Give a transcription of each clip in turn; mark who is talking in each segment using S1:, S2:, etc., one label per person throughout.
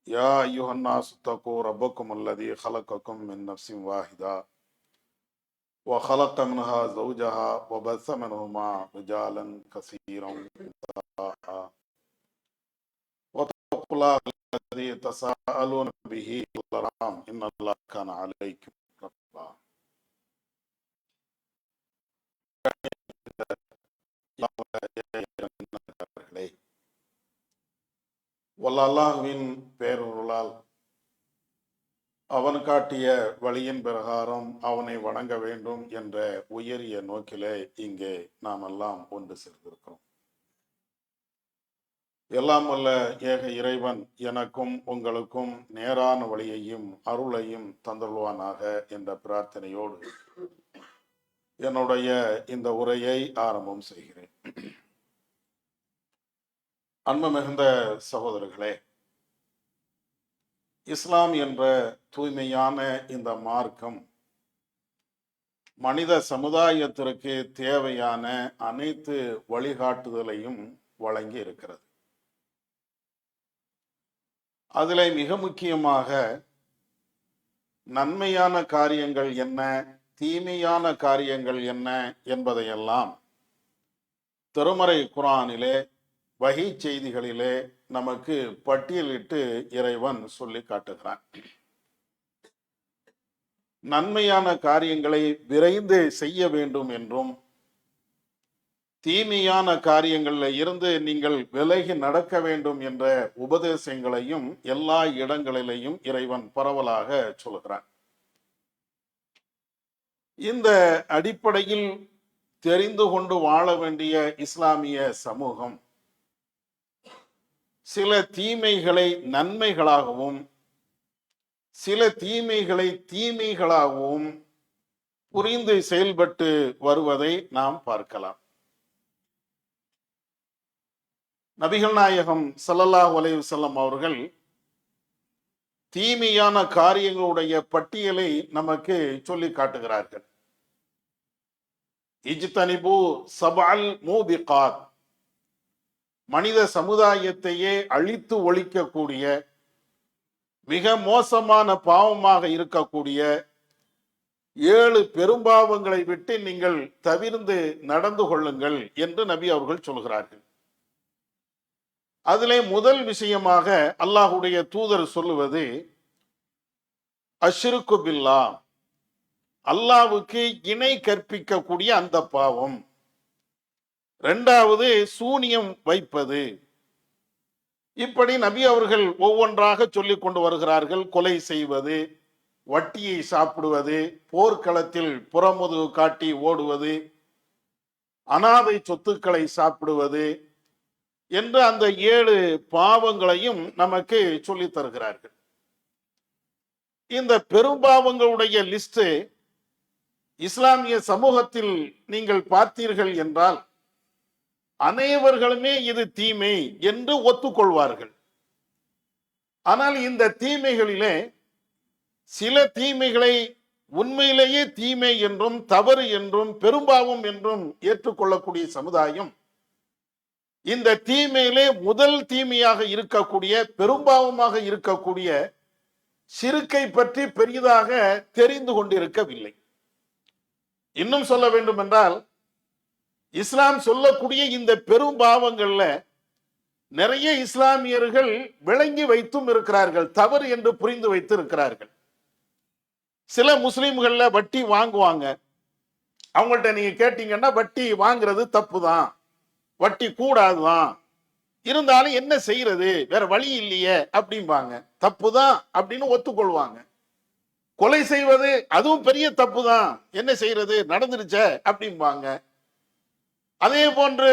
S1: யா அய்யுஹன்னாஸ் தக்கூ ரப்பக்கும் அல்லதி ஹலக்கக்கும் மின் நஃப்ஸின் வாஹிதா வ ஹலக்க மின்ஹா ஸௌஜஹா வ பஸ்ஸ மின்ஹுமா ரிஜாலன் கஸீரன் வ தக்குல்லாஹ அல்லதி தஸாஅலூன பிஹி வல் அர்ஹாம் இன்னல்லாஹ கான அலைக்கும் ரக்கீபா. வல்லாஹ்வின் பேரருளால் அவன் காட்டிய வழியின் பிரகாரம் அவனை வணங்க வேண்டும் என்ற உயரிய நோக்கிலே இங்கே நாம் எல்லாம் ஒன்று சேர்ந்திருக்கிறோம். எல்லாம் வல்ல ஏக இறைவன் எனக்கும் உங்களுக்கும் நேரான வழியையும் அருளையும் தந்தருள்வானாக என்ற பிரார்த்தனையோடு என்னுடைய இந்த உரையை ஆரம்பம் செய்கிறேன். அன்பு மிகுந்த சகோதரர்களே, இஸ்லாம் என்ற தூய்மையான இந்த மார்க்கம் மனித சமுதாயத்திற்கு தேவையான அனைத்து வழிகாட்டுதலையும் வழங்கி இருக்கிறது. அதில் மிக முக்கியமாக நன்மையான காரியங்கள் என்ன, தீமையான காரியங்கள் என்ன என்பதையெல்லாம் திருமறை குர்ஆனிலே வஹி செய்திகளிலே நமக்கு பட்டியலிட்டு இறைவன் சொல்லி காட்டுகிறான். நன்மையான காரியங்களை விரைந்து செய்ய வேண்டும் என்றும், தீமையான காரியங்களில் இருந்து நீங்கள் விலகி நடக்க வேண்டும் என்ற உபதேசங்களையும் எல்லா இடங்களிலேயும் இறைவன் பரவலாக சொல்கிறான். இந்த அடிப்படையில் தெரிந்து கொண்டு வாழ வேண்டிய இஸ்லாமிய சமூகம் சில தீமைகளை நன்மைகளாகவும் சில தீமைகளை தீமைகளாகவும் புரிந்து செயல்பட்டு வருவதை நாம் பார்க்கலாம். நபிகள் நாயகம் ஸல்லல்லாஹு அலைஹி வஸல்லம் அவர்கள் தீமையான காரியங்களுடைய பட்டியலை நமக்கு சொல்லி காட்டுகிறார்கள். இஜ்தனிபு சபஅல் மூபிகாத், மனித சமுதாயத்தையே அழித்து ஒழிக்கக்கூடிய மிக மோசமான பாவமாக இருக்கக்கூடிய 7 பெரும்பாவங்களை விட்டு நீங்கள் தவிர்ந்து நடந்து கொள்ளுங்கள் என்று நபி அவர்கள் சொல்கிறார்கள். அதிலே முதல் விஷயமாக அல்லாஹ்வுடைய தூதர் சொல்லுவது அஷ்ருக்கு பில்லாஹ், அல்லாஹ்வுக்கு இணை கற்பிக்கக்கூடிய அந்த பாவம். இரண்டாவது சூனியம் வைப்பது. இப்படி நபி அவர்கள் ஒவ்வொன்றாக சொல்லிக் கொண்டு வருகிறார்கள். கொலை செய்வது, வட்டியை சாப்பிடுவது, போர்க்களத்தில் புறமுதுகு காட்டி ஓடுவது, அனாதை சொத்துக்களை சாப்பிடுவது என்று அந்த 7 பாவங்களையும் நமக்கு சொல்லித் தருகிறார்கள். இந்த பெரும்பாவங்களுடைய லிஸ்ட் இஸ்லாமிய சமூகத்தில் நீங்கள் பார்த்தீர்கள் என்றால் அனைவர்களுமே இது தீமை என்று ஒத்துக்கொள்வார்கள். ஆனால் இந்த தீமைகளிலே சில தீமைகளை உண்மையிலேயே தீமை என்றும் தவறு என்றும் பெரும்பாவம் என்றும் ஏற்றுக்கொள்ளக்கூடிய சமுதாயம் இந்த தீமையிலே முதல் தீமையாக இருக்கக்கூடிய பெரும்பாவமாக இருக்கக்கூடிய ஷிர்க்கை பற்றி பெரிதாக தெரிந்து கொண்டிருக்கவில்லை. இன்னும் சொல்ல வேண்டும் என்றால் இஸ்லாம் சொல்லக்கூடிய இந்த பெரும் பாவங்கள்ல நிறைய இஸ்லாமியர்கள் விளங்கி வைத்தும் இருக்கிறார்கள், தவறு என்று புரிந்து வைத்து இருக்கிறார்கள். சில முஸ்லிம்கள்ல வட்டி வாங்குவாங்க. அவங்கள்ட்ட நீங்க கேட்டீங்கன்னா வட்டி வாங்குறது தப்பு தான், வட்டி கூடாதுதான், இருந்தாலும் என்ன செய்யறது, வேற வழி இல்லையே அப்படிம்பாங்க. தப்பு தான் அப்படின்னு ஒத்துக்கொள்வாங்க. கொலை செய்வது அதுவும் பெரிய தப்பு தான், என்ன செய்யறது, நடந்துருச்ச அப்படிம்பாங்க. அதே போன்று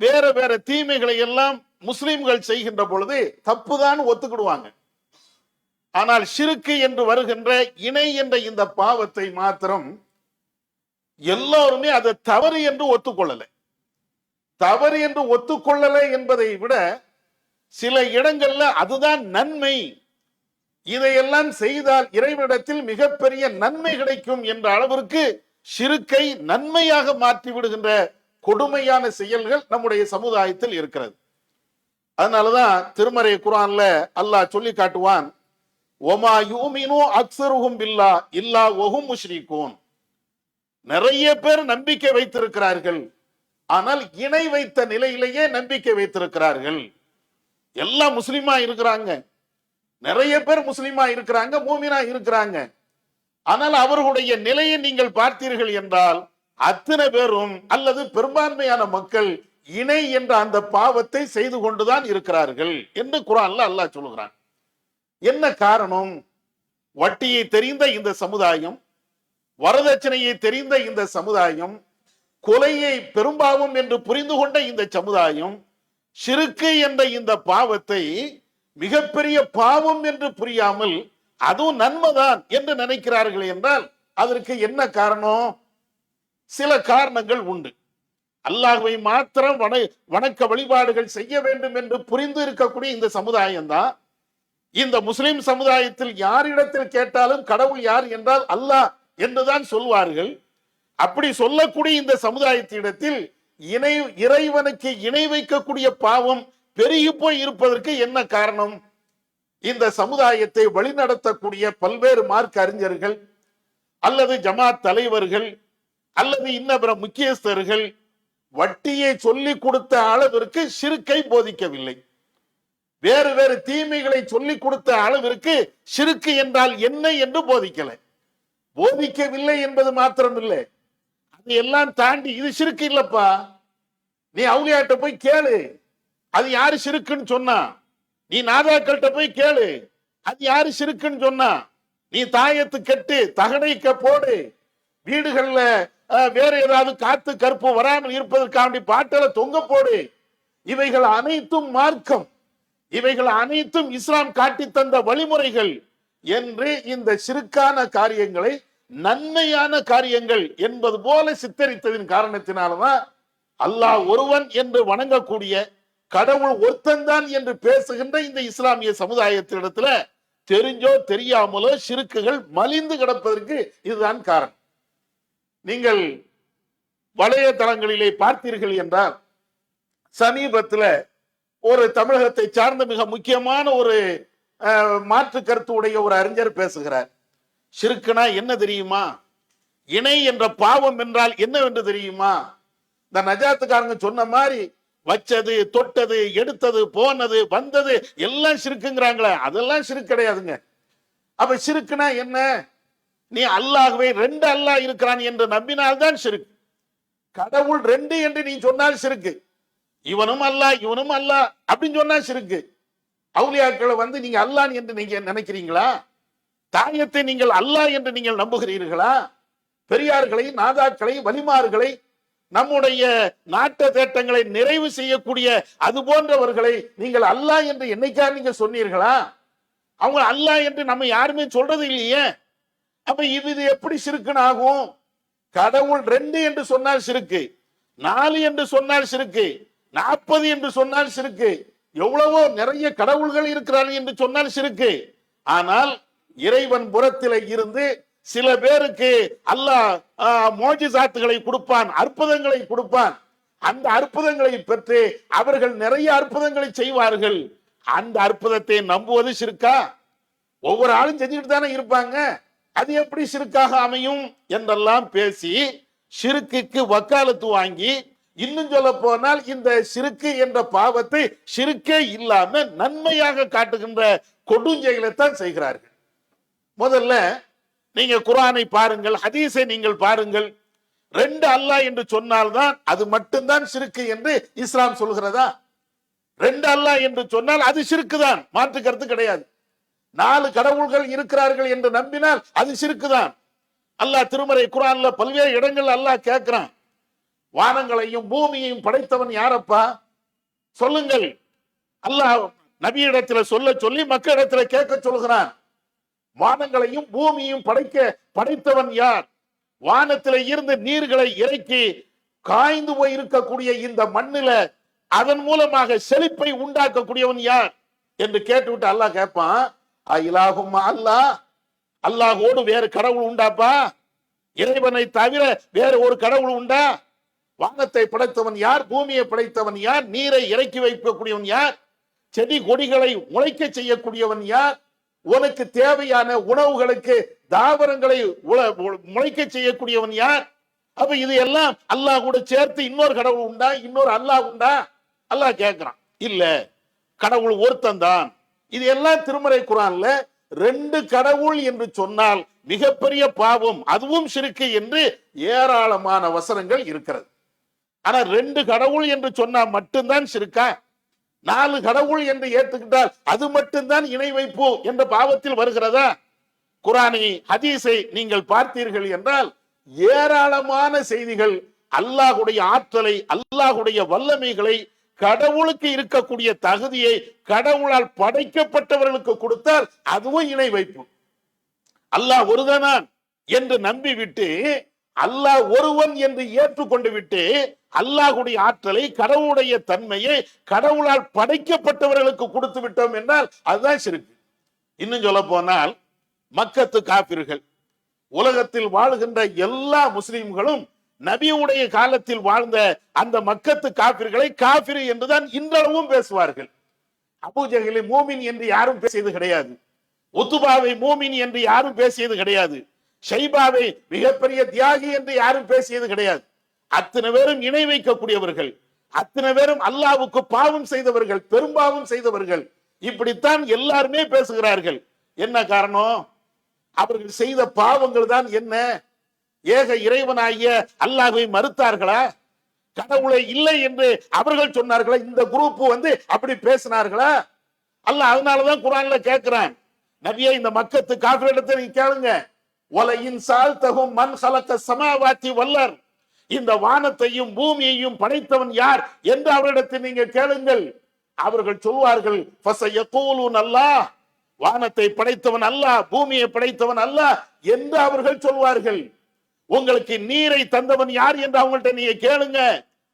S1: வேற வேற தீமைகளை எல்லாம் முஸ்லிம்கள் செய்கின்ற பொழுது தப்புதான் ஒத்துக்கிடுவாங்க. ஆனால் ஷிர்க்கு என்று வருகின்ற இணை என்ற இந்த பாவத்தை மாத்திரம் எல்லோருமே அதை தவறு என்று ஒத்துக்கொள்ளலை. தவறு என்று ஒத்துக்கொள்ளலை என்பதை விட சில இடங்கள்ல அதுதான் நன்மை, இதையெல்லாம் செய்தால் இறைவனிடத்தில் மிகப்பெரிய நன்மை கிடைக்கும் என்ற அளவிற்கு ஷிர்க்கை நன்மையாக மாற்றி விடுகின்ற கொடுமையான செயல்கள் நம்முடைய சமுதாயத்தில் இருக்கிறது. அதனாலதான் திருமறை குர்ஆன்ல அல்லாஹ் சொல்லி காட்டுவான், ஒமா யூமினு அக்ஸருஹும் பில்லா இல்லா வஹும் முஷ்ரிகூன். நிறைய பேர் நம்பிக்கை வைத்திருக்கிறார்கள், ஆனால் இணை வைத்த நிலையிலேயே நம்பிக்கை வைத்திருக்கிறார்கள். எல்லாம் முஸ்லிமா இருக்கிறாங்க, நிறைய பேர் முஸ்லிமா இருக்கிறாங்க, மூமினா இருக்கிறாங்க. ஆனால் அவர்களுடைய நிலையை நீங்கள் பார்த்தீர்கள் என்றால் அத்தனை பேரும் அல்லது பெரும்பான்மையான மக்கள் இணை என்ற அந்த பாவத்தை செய்து கொண்டுதான் இருக்கிறார்கள் என்று குர்ஆன்ல அல்லாஹ் சொல்லுகிறான். என்ன காரணம்? வட்டியை தெரிந்த இந்த சமுதாயம், வரதட்சணையை தெரிந்த இந்த சமுதாயம், கொலையை பெரும்பாவம் என்று புரிந்து கொண்ட இந்த சமுதாயம், ஷிருக்கு என்ற இந்த பாவத்தை மிகப்பெரிய பாவம் என்று புரியாமல் அதுவும் நன்மைதான் என்று நினைக்கிறார்கள் என்றால் அதற்கு என்ன காரணம்? சில காரணங்கள் உண்டு. அல்லாஹ்வை மாத்திரம் வணக்க வழிபாடுகள் செய்ய வேண்டும் என்று புரிந்து இருக்கக்கூடிய இந்த சமுதாயம் தான் இந்த முஸ்லிம் சமுதாயத்தில் யாரிடத்தில் கேட்டாலும் கடவுள் யார் என்றால் அல்லாஹ் என்றுதான் சொல்வார்கள். அப்படி சொல்லக்கூடிய இந்த சமுதாயத்திடத்தில் இறைவனுக்கு இணை வைக்கக்கூடிய பாவம் பெருகி போய் இருப்பதற்கு என்ன காரணம்? இந்த சமுதாயத்தை வழிநடத்தக்கூடிய பல்வேறு மார்க்க அறிஞர்கள் அல்லது ஜமாத் தலைவர்கள் அல்லது இன்னபிற முக்கியஸ்தர்கள் வட்டியை சொல்லிக் கொடுத்த அளவிற்கு ஷிர்கை போதிக்கவில்லை. வேறு வேறு தீமைகளை சொல்லிக் கொடுத்த அளவிற்கு ஷிர்கு என்றால் என்ன என்று போதிக்கவில்லை என்பது மாத்திரமில்லை, அது எல்லாம் தாண்டி இது ஷிர்கு இல்லப்பா, நீ அவுலியாட்ட போய் கேளு அது யாரு ஷிர்குன்னு சொன்னா, நீ நாதாக்கள்கிட்ட போய் கேளு அது யாரு ஷிர்குன்னு சொன்னா, நீ தாயத்து கட்டு தகடைக்க போடு, வீடுகள்ல வேற ஏதாவது காத்து கருப்பு வராமல் இருப்பதற்காண்டி பாட்டல தொங்க போடு, இவைகள் அனைத்தும் மார்க்கம், இவைகள் அனைத்தும் இஸ்லாம் காட்டி தந்த வழிமுறைகள் என்று இந்த ஷிர்கான காரியங்களை நன்மையான காரியங்கள் என்பது போல சித்தரித்ததின் காரணத்தினால்தான் அல்லாஹ் ஒருவன் என்று வணங்கக்கூடிய கடவுள் ஒருத்தன்தான் என்று பேசுகின்ற இந்த இஸ்லாமிய சமுதாயத்திடத்துல தெரிஞ்சோ தெரியாமலோ ஷிர்குகள் மலிந்து கிடப்பதற்கு இதுதான் காரணம். நீங்கள் வலைதளங்களிலே பார்த்தீர்கள் என்றால் சமீபத்தில் ஒரு தமிழகத்தை சார்ந்த மிக முக்கியமான ஒரு மாற்று கருத்து உடைய ஒரு அறிஞர் பேசுகிறார். ஷிர்குனா என்ன தெரியுமா? இணை என்ற பாவம் என்றால் என்னவென்று தெரியுமா? இந்த நஜாத்துக்காரங்க சொன்ன மாதிரி வச்சது தொட்டது எடுத்தது போனது வந்தது எல்லாம் ஷிர்குங்கிறாங்களே, அதெல்லாம் ஷிர்க் கிடையாதுங்க. அப்ப ஷிர்குனா என்ன? நீ அல்லாஹ்வை ரெண்டு அல்லாஹ் இருக்கிறான் என்று நம்பினால்தான் ஷிர்க். கடவுள் ரெண்டு என்று நீ சொன்னால் ஷிர்க், இவனும் அல்லாஹ் இவனும் அல்லாஹ் அப்படின்னு சொன்னா ஷிர்க். அவுலியாக்களை நீங்க அல்லாஹ் என்று நீங்க நினைக்கிறீங்களா? தாயத்தை நீங்கள் அல்லாஹ் என்று நீங்கள் நம்புகிறீர்களா? பெரியார்களை, நாதாக்களை, வலிமார்களை, நம்முடைய நாட்ட தேட்டங்களை நிறைவு செய்யக்கூடிய அது போன்றவர்களை நீங்கள் அல்லாஹ் என்று என்னைக்கா நீங்க சொன்னீர்களா? அவங்க அல்லாஹ் என்று நம்ம யாருமே சொல்றது இல்லையே. அப்ப இது எப்படி ஷிர்க்குன்னு ஆகும்? கடவுள் ரெண்டு என்று சொன்னால் ஷிர்க்கு, 4 என்று சொன்னால் ஷிர்க்கு, 40 என்று சொன்னால் ஷிர்க்கு, எவ்வளவோ நிறைய கடவுள்கள் இருக்கிறார்கள் என்று சொன்னால் ஷிர்க்கு. ஆனால் இறைவன் புறத்திலே இருந்து சில பேருக்கு அல்லாஹ் மோஜிசாத்துகளை கொடுப்பான், அற்புதங்களை கொடுப்பான். அந்த அற்புதங்களை பெற்று அவர்கள் நிறைய அற்புதங்களை செய்வார்கள். அந்த அற்புதத்தை நம்புவது ஷிர்கா? ஒவ்வொரு ஆளும் செஞ்சுட்டு தானே இருப்பாங்க, அது எப்படி ஷிர்காக அமையும் என்றெல்லாம் பேசி ஷிர்குக்கு வக்காலத்து வாங்கி, இன்னும் சொல்ல போனால் இந்த ஷிர்கு என்ற பாவத்தை ஷிர்கே இல்லாம நன்மையாக காட்டுகின்ற கொடுஞ்செயலைத்தான் செய்கிறார்கள். முதல்ல நீங்க குர்ஆனை பாருங்கள், ஹதீஸை நீங்கள் பாருங்கள். ரெண்டு அல்லாஹ் என்று சொன்னால்தான் அது மட்டும்தான் ஷிர்கு என்று இஸ்லாம் சொல்கிறதா? ரெண்டு அல்லாஹ் என்று சொன்னால் அது ஷிர்கு தான், மாற்று கருத்து கிடையாது. 4 கடவுள்கள் இருக்கிறார்கள் என்று நம்பினால் அது ஷிர்கு தான். அல்லாஹ் திருமறை குர்ஆன்ல பல்வேறு இடங்கள் அல்லாஹ் கேட்கிறான், வானங்களையும் பூமியையும் படைத்தவன் யாரப்பா சொல்லுங்கள். அல்லாஹ் நபியிடத்துல சொல்ல சொல்லி மக்களிடத்துல கேட்க சொல்கிறான். வானங்களையும் பூமியையும் படைத்தவன் யார்? வானத்தில இருந்து நீர்களை இறக்கி காய்ந்து போய் இருக்கக்கூடிய இந்த மண்ணில அதன் மூலமாக செழிப்பை உண்டாக்கக்கூடியவன் யார் என்று கேட்டுவிட்டு அல்லாஹ் கேட்பான், இலாஹும் அல்லாஹ், அல்லாஹோடு வேறு கடவுள் உண்டாப்பா? இறைவனை தவிர வேறு ஒரு கடவுள் உண்டா? வானத்தை படைத்தவன் யார்? பூமியை படைத்தவன் யார்? நீரை இறக்கி வைக்கக்கூடியவன் யார்? செடி கொடிகளை முளைக்க செய்யக்கூடியவன் யார்? உனக்கு தேவையான உணவுகளுக்கு தாவரங்களை முளைக்க செய்யக்கூடியவன் யார்? அப்ப இது எல்லாம் அல்லாஹ் கூட சேர்த்து இன்னொரு கடவுள் உண்டா, இன்னொரு அல்லாஹ் உண்டா? அல்லாஹ் கேட்கிறான். இல்ல, கடவுள் ஒருத்தன் தான். இது எல்லாம் திருமறை குர்ஆன்ல ரெண்டு கடவுள் என்று சொன்னால் மிகப்பெரிய பாவம், அதுவும் ஷிர்க் என்று ஏராளமான வசனங்கள் இருக்கிறது. ஆனா ரெண்டு கடவுள் என்று சொன்னா மட்டும்தான் ஷிர்கா? நாலு கடவுள் என்று ஏற்றுக்கிட்டால் அது மட்டும்தான் இணை வைப்பு என்ற பாவத்தில் வருகிறதா? குர்ஆனை ஹதீஸை நீங்கள் பார்த்தீர்கள் என்றால் ஏராளமான செய்திகள் அல்லாஹ்வுடைய ஆற்றலை, அல்லாஹ்வுடைய வல்லமைகளை, கடவுளுக்கு இருக்கக்கூடிய தகுதியை கடவுளால் படைக்கப்பட்டவர்களுக்கு கொடுத்தால் அதுவும் இணை வைப்பு. அல்லாஹ் ஒருவனான் என்று நம்பிவிட்டு, அல்லாஹ் ஒருவன் என்று ஏற்றுக்கொண்டு விட்டு, அல்லாஹ்வுடைய ஆற்றலை, கடவுளுடைய தன்மையை கடவுளால் படைக்கப்பட்டவர்களுக்கு கொடுத்து விட்டோம் என்றால் அதுதான் ஷிர்க். இன்னும் சொல்ல போனால் மக்கத்து காபிர்கள், உலகத்தில் வாழ்கின்ற எல்லா முஸ்லிம்களும் நபியுடைய காலத்தில் வாழ்ந்த அந்த மக்கத்து காபிர்களை காபிர் என்றுதான் இன்றளவும் பேசுவார்கள். அபூஜஹலை மூமின் என்று யாரும் பேசியது கிடையாது. உத்துபாவை மூமின் என்று யாரும் பேசியது கிடையாது. ஷைபாவை மிகப்பெரிய தியாகி என்று யாரும் பேசியது கிடையாது. அத்தனை பேரும் இணை வைக்கக்கூடியவர்கள், அத்தனை பேரும் அல்லாஹ்வுக்கு பாவம் செய்தவர்கள், பெரும்பாவம் செய்தவர்கள். இப்படித்தான் எல்லாருமே பேசுகிறார்கள். என்ன காரணம்? அவர்கள் செய்த பாவங்கள் தான் என்ன? ஏக இறைவனாகிய அல்லாஹ்வை மறுத்தார்களா? கடவுளை இல்லை என்று அவர்கள் சொன்னார்களா? இந்த குரூப் அப்படி பேசினார்களா? அல்லாஹ் அதனாலதான் குர்ஆன்ல கேட்கிறான், நபியே இந்த மக்கத்து காஃபிரிடத்தை நீங்க கேளுங்க, வலையின் சால்தஹும் மன் ஹலக ஸமாவாத்தி வல்லர், இந்த வானத்தையும் பூமியையும் படைத்தவன் யார் என்று அவரிடத்தில் நீங்க கேளுங்கள். அவர்கள் சொல்வார்கள், ஃபஸயகூலுன் அல்லாஹ், வானத்தை படைத்தவன் அல்லாஹ், பூமியை படைத்தவன் அல்லாஹ் என்று அவர்கள் சொல்வார்கள். உங்களுக்கு நீரை தந்தவன் யார் என்று அவங்கள்ட்ட நீங்க கேளுங்க,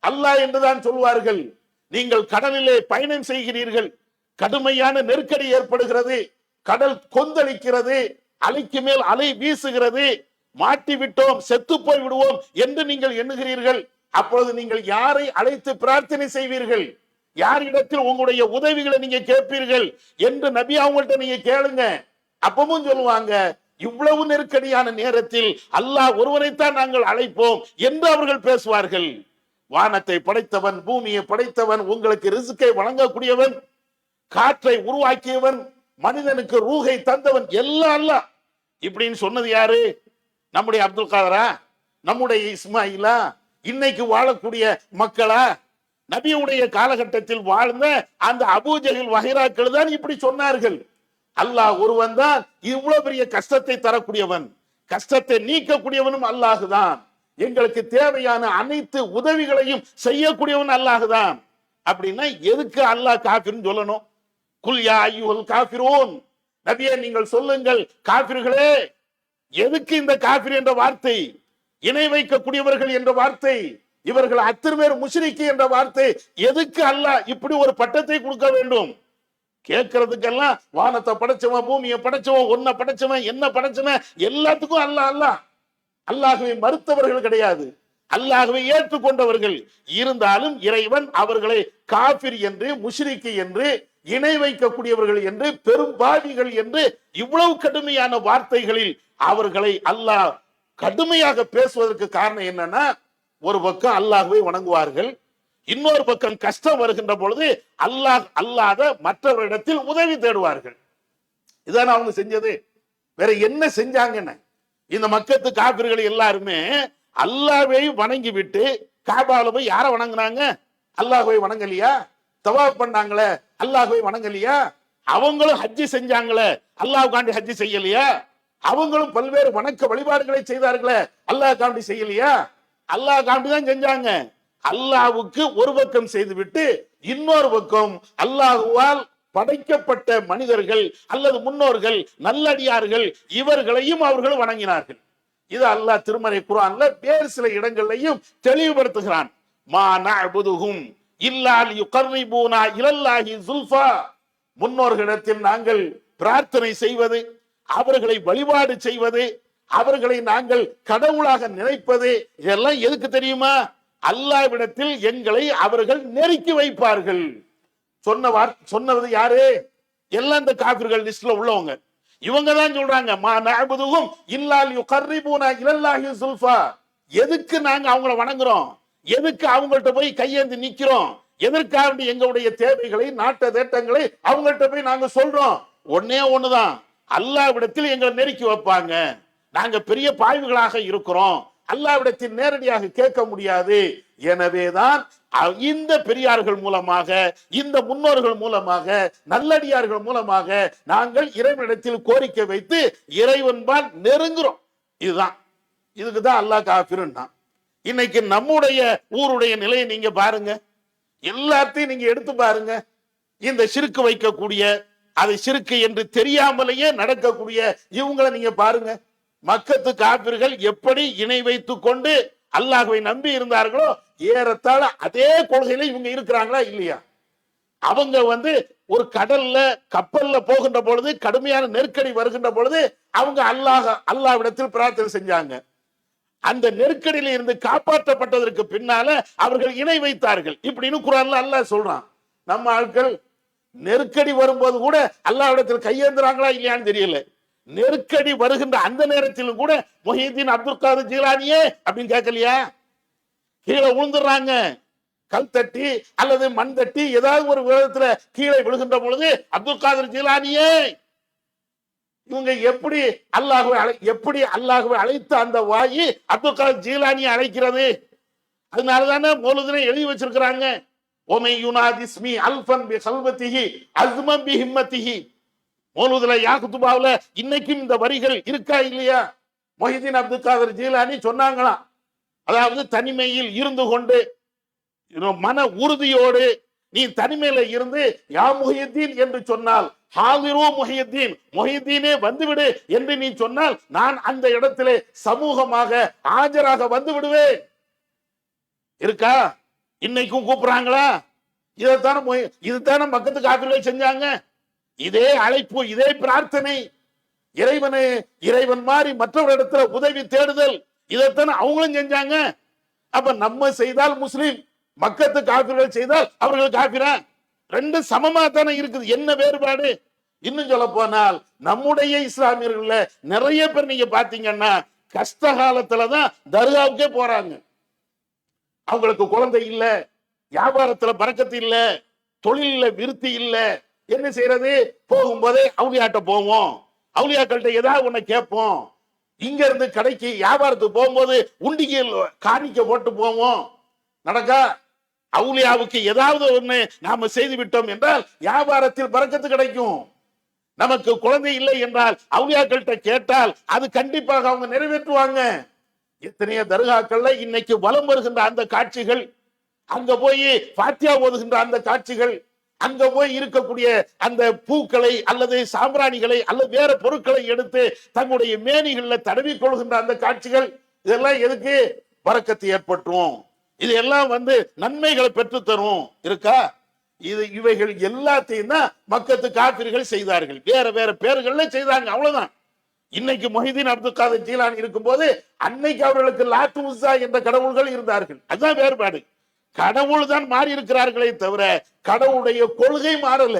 S1: அல்லாஹ் என்றுதான் சொல்வார்கள். நீங்கள் கடலிலே பயணம் செய்கிறீர்கள், கடுமையான நெருக்கடி ஏற்படுகிறது, கடல் கொந்தளிக்கிறது, அலைக்கு மேல் அலை வீசுகிறது, மாட்டி விட்டோம், செத்து போய் விடுவோம் என்று நீங்கள் எண்ணுகிறீர்கள். அப்பொழுது நீங்கள் யாரை அழைத்து பிரார்த்தனை செய்வீர்கள்? யாரிடத்தில் உங்களுடைய உதவிகளை நீங்க கேட்பீர்கள் என்று நபி அவங்கள்ட்ட நீங்க கேளுங்க. அப்பவும் சொல்லுவாங்க, இவ்வளவு நெருக்கடியான நேரத்தில் அல்லாஹ் ஒருவனைத்தான் நாங்கள் அழைப்போம் என்று அவர்கள் பேசுவார்கள். வானத்தை படைத்தவன், பூமியை படைத்தவன், உங்களுக்கு ரிஸ்கை வழங்கக்கூடியவன், காற்றை உருவாக்கியவன், மனிதனுக்கு ரூஹை தந்தவன் எல்லாம் அல்லாஹ் இப்படின்னு சொன்னது யாரு? நம்முடைய அப்துல் காதரா? நம்முடைய இஸ்மாயிலா? இன்னைக்கு வாழக்கூடிய மக்களா? நபியுடைய காலகட்டத்தில் வாழ்ந்த அந்த அபூஜஹல் வகைராக்கள் தான் இப்படி சொன்னார்கள். அல்லாஹ் ஒருவன் தான் இவ்வளவு பெரிய கஷ்டத்தை தரக்கூடியவன், கஷ்டத்தை நீக்கக்கூடியவனும் அல்லாஹுதான், எங்களுக்கு தேவையான அனைத்து உதவிகளையும் செய்யக்கூடியவன் அல்லாஹுதான். அப்படின்னா எதுக்கு அல்லாஹ் காஃபிர்னு சொல்லணும்? குல் யா அய்யுல் காஃபிரூன், நபியே நீங்கள் சொல்லுங்கள் காஃபிர்களே. எதுக்கு இந்த காஃபிர் என்ற வார்த்தை, இணை வைக்கக்கூடியவர்கள் என்ற வார்த்தை, இவர்கள் அத்தனை பேர் முஷ்ரிக் என்ற வார்த்தை எதுக்கு அல்லாஹ் இப்படி ஒரு பட்டத்தை கொடுக்க வேண்டும்? கேட்கறதுக்கெல்லாம் வானத்தை படைச்சவன், பூமியை படைச்சவன், ஒன்ன படைச்சவன், என்ன படைச்சவன், எல்லாத்துக்கும் அல்லாஹ் அல்லாஹ். அல்லாஹ்வை மறுத்தவர்கள் கிடையாது, அல்லாஹ்வை ஏற்றுக்கொண்டவர்கள். இருந்தாலும் இறைவன் அவர்களை காஃபிர் என்று, முஷ்ரிக் என்று, இணை வைக்கக்கூடியவர்கள் என்று, பெரும்பாவிகள் என்று இவ்வளவு கடுமையான வார்த்தைகளில் அவர்களை அல்லாஹ் கடுமையாக பேசுவதற்கு காரணம் என்னன்னா, ஒரு பக்கம் அல்லாஹ்வை வணங்குவார்கள், இன்னொரு பக்கம் கஷ்டம் வருகின்ற பொழுது அல்லாஹ் அல்லாத மற்றவரிடத்தில் உதவி தேடுவார்கள். இதான அவங்க செஞ்சது. வேற என்ன செஞ்சாங்கன்னு? இந்த மக்கத்து காபிர்கள் எல்லாருமே அல்லாஹ்வை வணங்கி விட்டு காபால போய் யாரை வணங்குனாங்க? அல்லாஹ்வை வணங்கலையா? தவாப் பண்ணாங்களே, அல்லாஹ்வை வணங்கலையா? அவங்களும் ஹஜ்ஜி செஞ்சாங்களே, அல்லாஹ்வுக்காண்டி ஹஜ்ஜி செய்யலையா? அவங்களும் பல்வேறு வணக்க வழிபாடுகளை செய்தார்களே, அல்லாஹ்வுக்காண்டி செய்யலையா? அல்லாஹ்வுக்காண்டி தான் செஞ்சாங்க. அல்லாஹ்வுக்கு ஒரு பக்கம் செய்துவிட்டு இன்னொரு பக்கம் அல்லாஹ்வால் படைக்கப்பட்ட மனிதர்கள் அல்லது முன்னோர்கள், நல்லடியார்கள், இவர்களையும் அவர்கள் வணங்கினார்கள். இது அல்லாஹ் திருமறை குர்ஆன்ல வேறு சில இடங்களையும் தெளிவுபடுத்துகிறான். மா நஅபுதுஹும் இல்லா லியுகர்ரிபூனா இலல்லாஹி ஸுல்ஃபா, முன்னோர்களிடத்தில் நாங்கள் பிரார்த்தனை செய்வது, அவர்களை வழிபாடு செய்வது, அவர்களை நாங்கள் கடவுளாக நினைப்பது, இதெல்லாம் எதுக்கு தெரியுமா? அல்லாஹ்விடத்தில் எங்களை அவர்கள் நெருக்கி வைப்பார்கள். சொன்னது யாரு? எல்லாம் இந்த காபிர்கள் லிஸ்ட்ல உள்ளவங்க. இவங்க தான் சொல்றாங்க, மா நஅபுதுஹும் இல்லா லியுகர்ரிபூனா இலல்லாஹி ஸுல்ஃபா. எதுக்கு நாங்க அவங்கள வணங்குறோம்? எதுக்கு அவங்கள்ட்ட போய் கையேந்தி நிக்கிறோம்? எதற்காக எங்களுடைய தேவைகளை, நாட்ட தேட்டங்களை அவங்கள்ட்ட போய் நாங்க சொல்றோம்? ஒன்னே ஒண்ணுதான், அல்லாஹ்விடத்தில் எங்களை நெருக்கி வைப்பாங்க. நாங்க பெரிய பாய்வுகளாக இருக்கிறோம், அல்லாஹ்விடத்தில் நேரடியாக கேட்க முடியாது. எனவேதான் இந்த பெரியார்கள் மூலமாக, இந்த முன்னோர்கள் மூலமாக, நல்லடியார்கள் மூலமாக நாங்கள் இறைவனிடத்தில் கோரிக்கை வைத்து இறைவன்பால் நெருங்குறோம். இதுதான், இதுக்குதான் அல்லாஹ் காஃபிர்னா. இன்னைக்கு நம்முடைய ஊருடைய நிலையை நீங்க பாருங்க, எல்லாத்தையும் நீங்க எடுத்து பாருங்க. இந்த சிறுக்கு வைக்கக்கூடிய, அதை சிறுக்கு என்று தெரியாமலேயே நடக்கக்கூடிய இவங்களை நீங்க பாருங்க. மக்கத்து காபிர்கள் எப்படி இணை வைத்துக் கொண்டு அல்லாஹ்வை நம்பி இருந்தார்களோ ஏறத்தாழ அதே கொள்கையில இவங்க இருக்கிறாங்களா இல்லையா? அவங்க ஒரு கடல்ல கப்பல்ல போகின்ற பொழுது, கடுமையான நெருக்கடி வருகின்ற பொழுது அவங்க அல்லாஹ்விடத்தில் பிரார்த்தனை செஞ்சாங்க. அந்த நெருக்கடியில இருந்து காப்பாற்றப்பட்டதற்கு பின்னால அவர்கள் இணை வைத்தார்கள் இப்படின்னு குர்ஆன்ல அல்லாஹ் சொல்றான். நம்ம ஆட்கள் நெருக்கடி வரும்போது கூட அல்லாஹ்விடத்தில் கையேந்துறாங்களா இல்லையான்னு தெரியல. நெருக்கடி வருகின்ற அந்த நேரத்திலும் கூட முஹிதீன் அப்துல் காதர் ஜீலானியே அப்படின்னு கேட்கலையா? கீழே விழுந்துடுறாங்க, கல் தட்டி அல்லது மண் தட்டி ஏதாவது ஒரு விதத்துல கீழே விழுகின்ற பொழுது அப்துல் காதர் ஜீலானியே. இவங்க எப்படி அல்லாஹ்வை அழைத்த அந்த வாயி அப்துல் காதர் ஜீலானியை அழைக்கிறது? அதனாலதானே மௌலூதுல எழுதி வச்சிருக்கிறாங்க, ஓமை யுனாதிஸ்மி அல்ஃபன் பி கல்வத்திஹி அஸ்மன் பி ஹிம்மத்திஹி. மௌலூதுல யாகுத்துபாவுல இன்னைக்கும் இந்த வரிகள் இருக்கா இல்லையா? முஹிதீன் அப்துல் காதர் ஜீலானி சொன்னாங்களாம், அதாவது தனிமையில் இருந்து கொண்டு மன உறுதியோடு நீ தனிமையில இருந்து யா முஹிதீன் என்று சொன்னால், ஹாதிரு முஹிதீன், முஹிதீனே வந்துவிடு என்று நீ சொன்னால் நான் அந்த இடத்திலே சமூகமாக ஆஜராக வந்து விடுவேன். இருக்கா? இன்னைக்கும் கூப்பிடுறாங்களா? இதுதானே மக்கத்து காபிர்கள் செஞ்சாங்க. இதே அழைப்பு, இதே பிரார்த்தனை, இறைவன் மாதிரி மற்றொரு இடத்துல உதவி தேடுதல், இதைத்தானே அவங்களும் செஞ்சாங்க. அப்ப நம்ம செய்தால் முஸ்லிம், மக்கத்து காபிர்கள் செய்தால் அவர்கள் காபிரா? ரெண்டு சமமா தானே இருக்குது. என்ன வேறுபாடு? இன்னும் சொல்ல போனால் நம்முடைய இஸ்லாமியர்கள்ல நிறைய பேர் நீங்க பாத்தீங்கன்னா கஷ்ட காலத்துலதான் தர்காவுக்கே போறாங்க. அவங்களுக்கு குழந்தை இல்ல, வியாபாரத்துல பறக்கத்து இல்ல, தொழில விருத்தி இல்ல, என்ன செய்யறது? போகும்போதே அவுலியாட்ட போவோம், அவுலியாக்கள்கிட்ட ஏதாவது ஒண்ணு கேட்போம். இங்க இருந்து கடைக்கு வியாபாரத்துக்கு போகும்போது உண்டிகையில் காணிக்க போட்டு போவோம். நடக்கா? அவுலியாவுக்கு ஏதாவது ஒண்ணு நாம செய்து விட்டோம் என்றால் வியாபாரத்தில் பறக்கத்து கிடைக்கும். நமக்கு குழந்தை இல்லை என்றால் அவுலியாக்கள்கிட்ட கேட்டால் அது கண்டிப்பாக அவங்க நிறைவேற்றுவாங்க. எத்தனையோ தர்காக்கள்ல இன்னைக்கு வலம் வருகின்ற அந்த காட்சிகள், அங்க போய் ஃபாத்தியா ஓதுகின்ற அந்த காட்சிகள், அங்க போய் இருக்கக்கூடிய அந்த பூக்களை அல்லது சாம்பிராணிகளை அல்லது வேற பொருட்களை எடுத்து தங்களுடைய மேனிகள்ல தடவி கொள்கின்ற அந்த காட்சிகள், இதெல்லாம் எதுக்கு? பரக்கத்து ஏற்பட்டுரும், இது எல்லாம் நன்மைகளை பெற்று தரும். இருக்கா? இவைகள் எல்லாத்தையும் தான் மக்கத்து காபிர்கள் செய்தார்கள். வேற வேற பேர்கள்ல செய்தாங்க, அவ்வளவுதான். இன்னைக்கு முஹிதீன் அப்துல் காதர் ஜீலானி இருக்கும்போது அன்னைக்கு அவர்களுக்கு லாத்து உஸ்ஸா என்ற கடவுள்கள் இருந்தார்கள். அதுதான் வேறுபாடு. கடவுள் தான் மாறி இருக்கிறார்களே தவிர கடவுளுடைய கொள்கை மாறல.